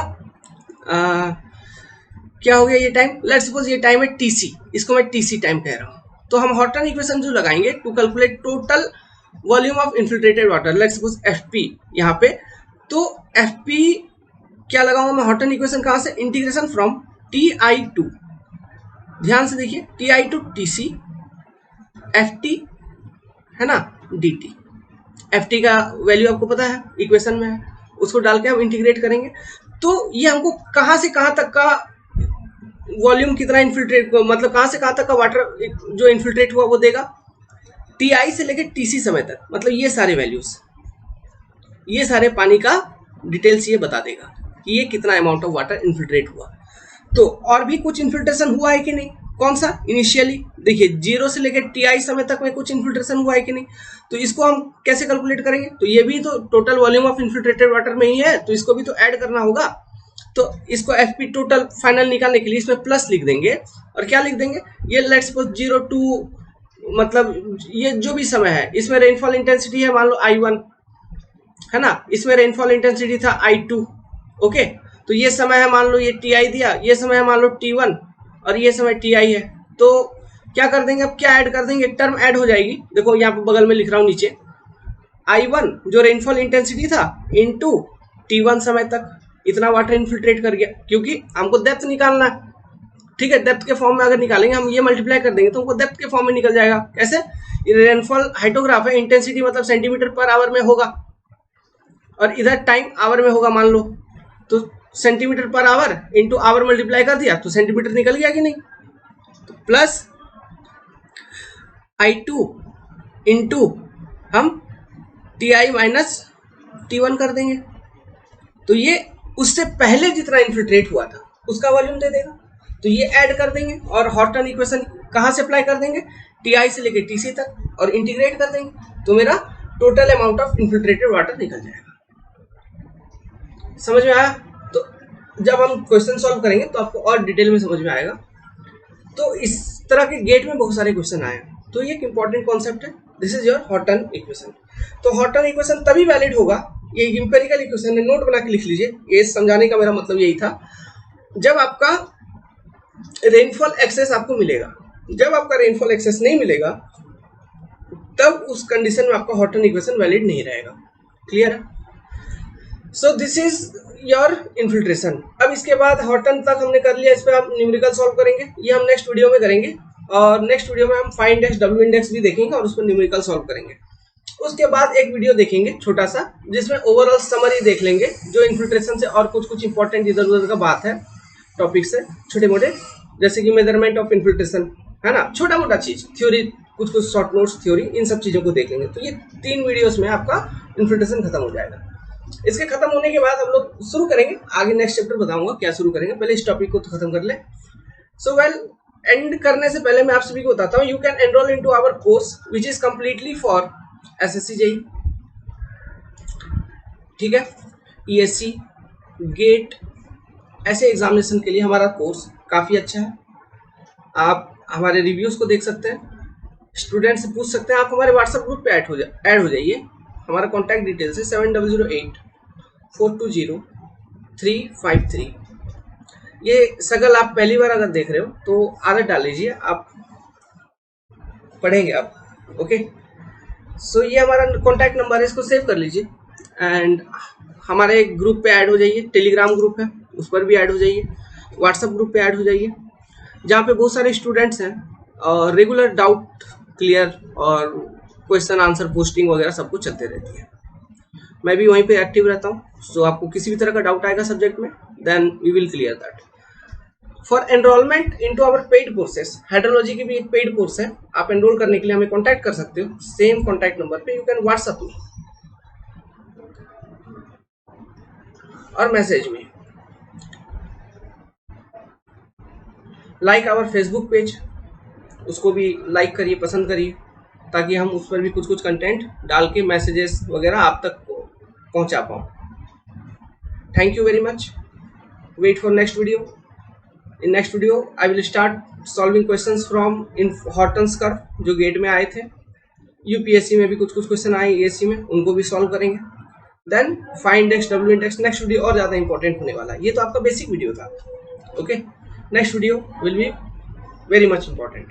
क्या हो गया ये टाइम, लेट्स सपोज ये टाइम है टीसी, इसको मैं टीसी टाइम कह रहा हूं। तो हम हॉर्टन इक्वेशन जो लगाएंगे to calculate total volume of infiltrated water, let's suppose FP यहाँ पे, तो एफपी क्या लगाऊंगा मैं हॉर्टन इक्वेशन कहां से, integration from T I to, ध्यान से देखिए, T I to T C F T है ना डी टी। एफ टी का वैल्यू आपको पता है इक्वेशन में है, उसको डाल के हम इंटीग्रेट करेंगे। तो ये हमको कहां से कहां तक का वॉल्यूम कितना इन्फिल्ट्रेट, मतलब कहां से कहां तक का वाटर जो इन्फिल्ट्रेट हुआ वो देगा, टी आई से लेकर टीसी समय तक, मतलब ये सारे वैल्यूज, ये सारे पानी का डिटेल्स ये बता देगा कि ये कितना अमाउंट ऑफ वाटर इन्फिल्ट्रेट हुआ। तो और भी कुछ इन्फिल्ट्रेशन हुआ है कि नहीं, कौन सा, इनिशियली देखिए 0 से लेकर टी आई समय तक में कुछ इन्फिल्ट्रेशन हुआ है कि नहीं, तो इसको हम कैसे कैलकुलेट करेंगे, तो ये भी तो total volume of infiltrated water में ही है, तो इसको भी तो ऐड करना होगा। तो इसको एफ पी टोटल फाइनल निकालने के लिए इसमें प्लस लिख देंगे, और क्या लिख देंगे, ये लेट्स सपोज 0 to, मतलब ये जो भी समय है, इसमें रेनफॉल इंटेंसिटी है मान लो I1 है ना, इसमें रेनफॉल इंटेंसिटी था I2, ओके। तो ये समय है मान लो ये टी आई दिया, ये समय है मान लो T1 और ये समय टी आई है। तो क्या कर देंगे, अब क्या ऐड कर देंगे, एक टर्म ऐड हो जाएगी, देखो यहाँ पे बगल में लिख रहा हूँ नीचे, I1 जो रेनफॉल इंटेंसिटी था इनटू T1 समय तक इतना वाटर इन्फिल्ट्रेट कर गया, क्योंकि हमको डेप्थ निकालना है, ठीक है। डेप्थ के फॉर्म में अगर निकालेंगे हम, ये मल्टीप्लाई कर देंगे तो हमको डेप्थ के फॉर्म में निकल जाएगा। कैसे, रेनफॉल हाइटोग्राफ है, इंटेंसिटी मतलब सेंटीमीटर पर आवर में होगा, और इधर टाइम आवर में होगा मान लो, तो centimetre per hour into our multiply कर दिया तो सेंटीमीटर निकल गया कि नहीं, तो प्लस I2 इंटू हम टी आई माइनस T1 कर देंगे, तो ये उससे पहले जितना इन्फिल्ट्रेट हुआ था उसका वॉल्यूम दे देगा। तो ये ऐड कर देंगे और हॉर्टन इक्वेशन कहां से अप्लाई कर देंगे, टी आई से लेकर टीसी तक, और इंटीग्रेट कर देंगे, तो मेरा total amount of infiltrated water निकल जाएगा। समझ में आया। तो जब हम क्वेश्चन सॉल्व करेंगे तो आपको और डिटेल में समझ में आएगा। तो इस तरह के गेट में बहुत सारे क्वेश्चन आए, तो ये एक इंपॉर्टेंट कॉन्सेप्ट है, this is your Horton equation. तो हॉर्टन इक्वेशन तभी वैलिड होगा, ये इंपेरिकल इक्वेशन है, नोट बना के लिख लीजिए, ये समझाने का मेरा मतलब यही था, जब आपका रेनफॉल एक्सेस आपको मिलेगा। जब आपका रेनफॉल एक्सेस नहीं मिलेगा तब उस कंडीशन में आपका हॉर्टन इक्वेशन वैलिड नहीं रहेगा। क्लियर है। So this is your infiltration. अब इसके बाद हॉर्टन तक हमने कर लिया, इस पर हम न्यूमेरिकल सॉल्व करेंगे, ये हम नेक्स्ट वीडियो में करेंगे, और नेक्स्ट वीडियो में हम फाई इंडेक्स डब्ल्यू इंडेक्स भी देखेंगे और उस पर न्यूमेरिकल सॉल्व करेंगे। उसके बाद एक वीडियो देखेंगे छोटा सा, जिसमें ओवरऑल समरी देख लेंगे, जो इन्फिल्ट्रेशन से और कुछ इंपॉर्टेंट इधर उधर का बात है टॉपिक से, छोटे मोटे, जैसे कि मेजरमेंट ऑफ इन्फिल्ट्रेशन है ना, छोटा मोटा चीज, थ्योरी, कुछ शॉर्ट नोट्स थ्योरी, इन सब चीजों को देख लेंगे। तो ये 3 वीडियोस में आपका इन्फिल्ट्रेशन खत्म हो जाएगा। इसके खत्म होने के बाद हम लोग शुरू करेंगे, आगे नेक्स्ट चैप्टर बताऊंगा क्या शुरू करेंगे, पहले इस टॉपिक को तो खत्म कर ले। सो वेल, एंड करने से पहले मैं आप सभी को बताता हूँ, you can enroll into our course which is completely for SSC JE, ठीक है, ईएससी, गेट, ऐसे एग्जामिनेशन के लिए हमारा कोर्स काफ़ी अच्छा है। आप हमारे रिव्यूज़ को देख सकते हैं, स्टूडेंट से पूछ सकते हैं, आप हमारे व्हाट्सएप ग्रुप पे ऐड हो जाइए। हमारा कॉन्टैक्ट डिटेल्स है 7008-420-353। ये सगल आप पहली बार अगर देख रहे हो तो आदत डाल लीजिए, आप पढ़ेंगे आप, ओके। सो ये हमारा कॉन्टैक्ट नंबर है, इसको सेव कर लीजिए एंड हमारे ग्रुप पे ऐड हो जाइए। टेलीग्राम ग्रुप है, उस पर भी ऐड हो जाइए, व्हाट्सएप ग्रुप पे ऐड हो जाइए, जहाँ पे बहुत सारे स्टूडेंट्स हैं और रेगुलर डाउट क्लियर और क्वेश्चन आंसर पोस्टिंग वगैरह सब कुछ चलते रहती है। मैं भी वहीं पे एक्टिव रहता हूँ, सो आपको किसी भी तरह का डाउट आएगा सब्जेक्ट में, then we will clear that. For enrollment into our paid courses, hydrology की भी एक पेड कोर्स है, आप एनरोल करने के लिए हमें कॉन्टैक्ट कर सकते हो सेम कॉन्टैक्ट नंबर पे, यू कैन व्हाट्सएप मी और मैसेज में। लाइक आवर फेसबुक पेज, उसको भी लाइक करिए, पसंद करिए, ताकि हम उस पर भी कुछ कुछ कंटेंट डाल के मैसेजेस वगैरह आप तक पहुंचा पाऊँ। Thank you very much, wait for next video. In next video I will start solving questions from in Horton's curve, जो गेट में आए थे, यूपीएससी में भी कुछ कुछ क्वेश्चन आए, एएससी में, उनको भी सॉल्व करेंगे। Then find index, W index, next video और ज़्यादा इंपॉर्टेंट होने वाला है। ये तो आपका बेसिक वीडियो था, okay. Next video will be very much important.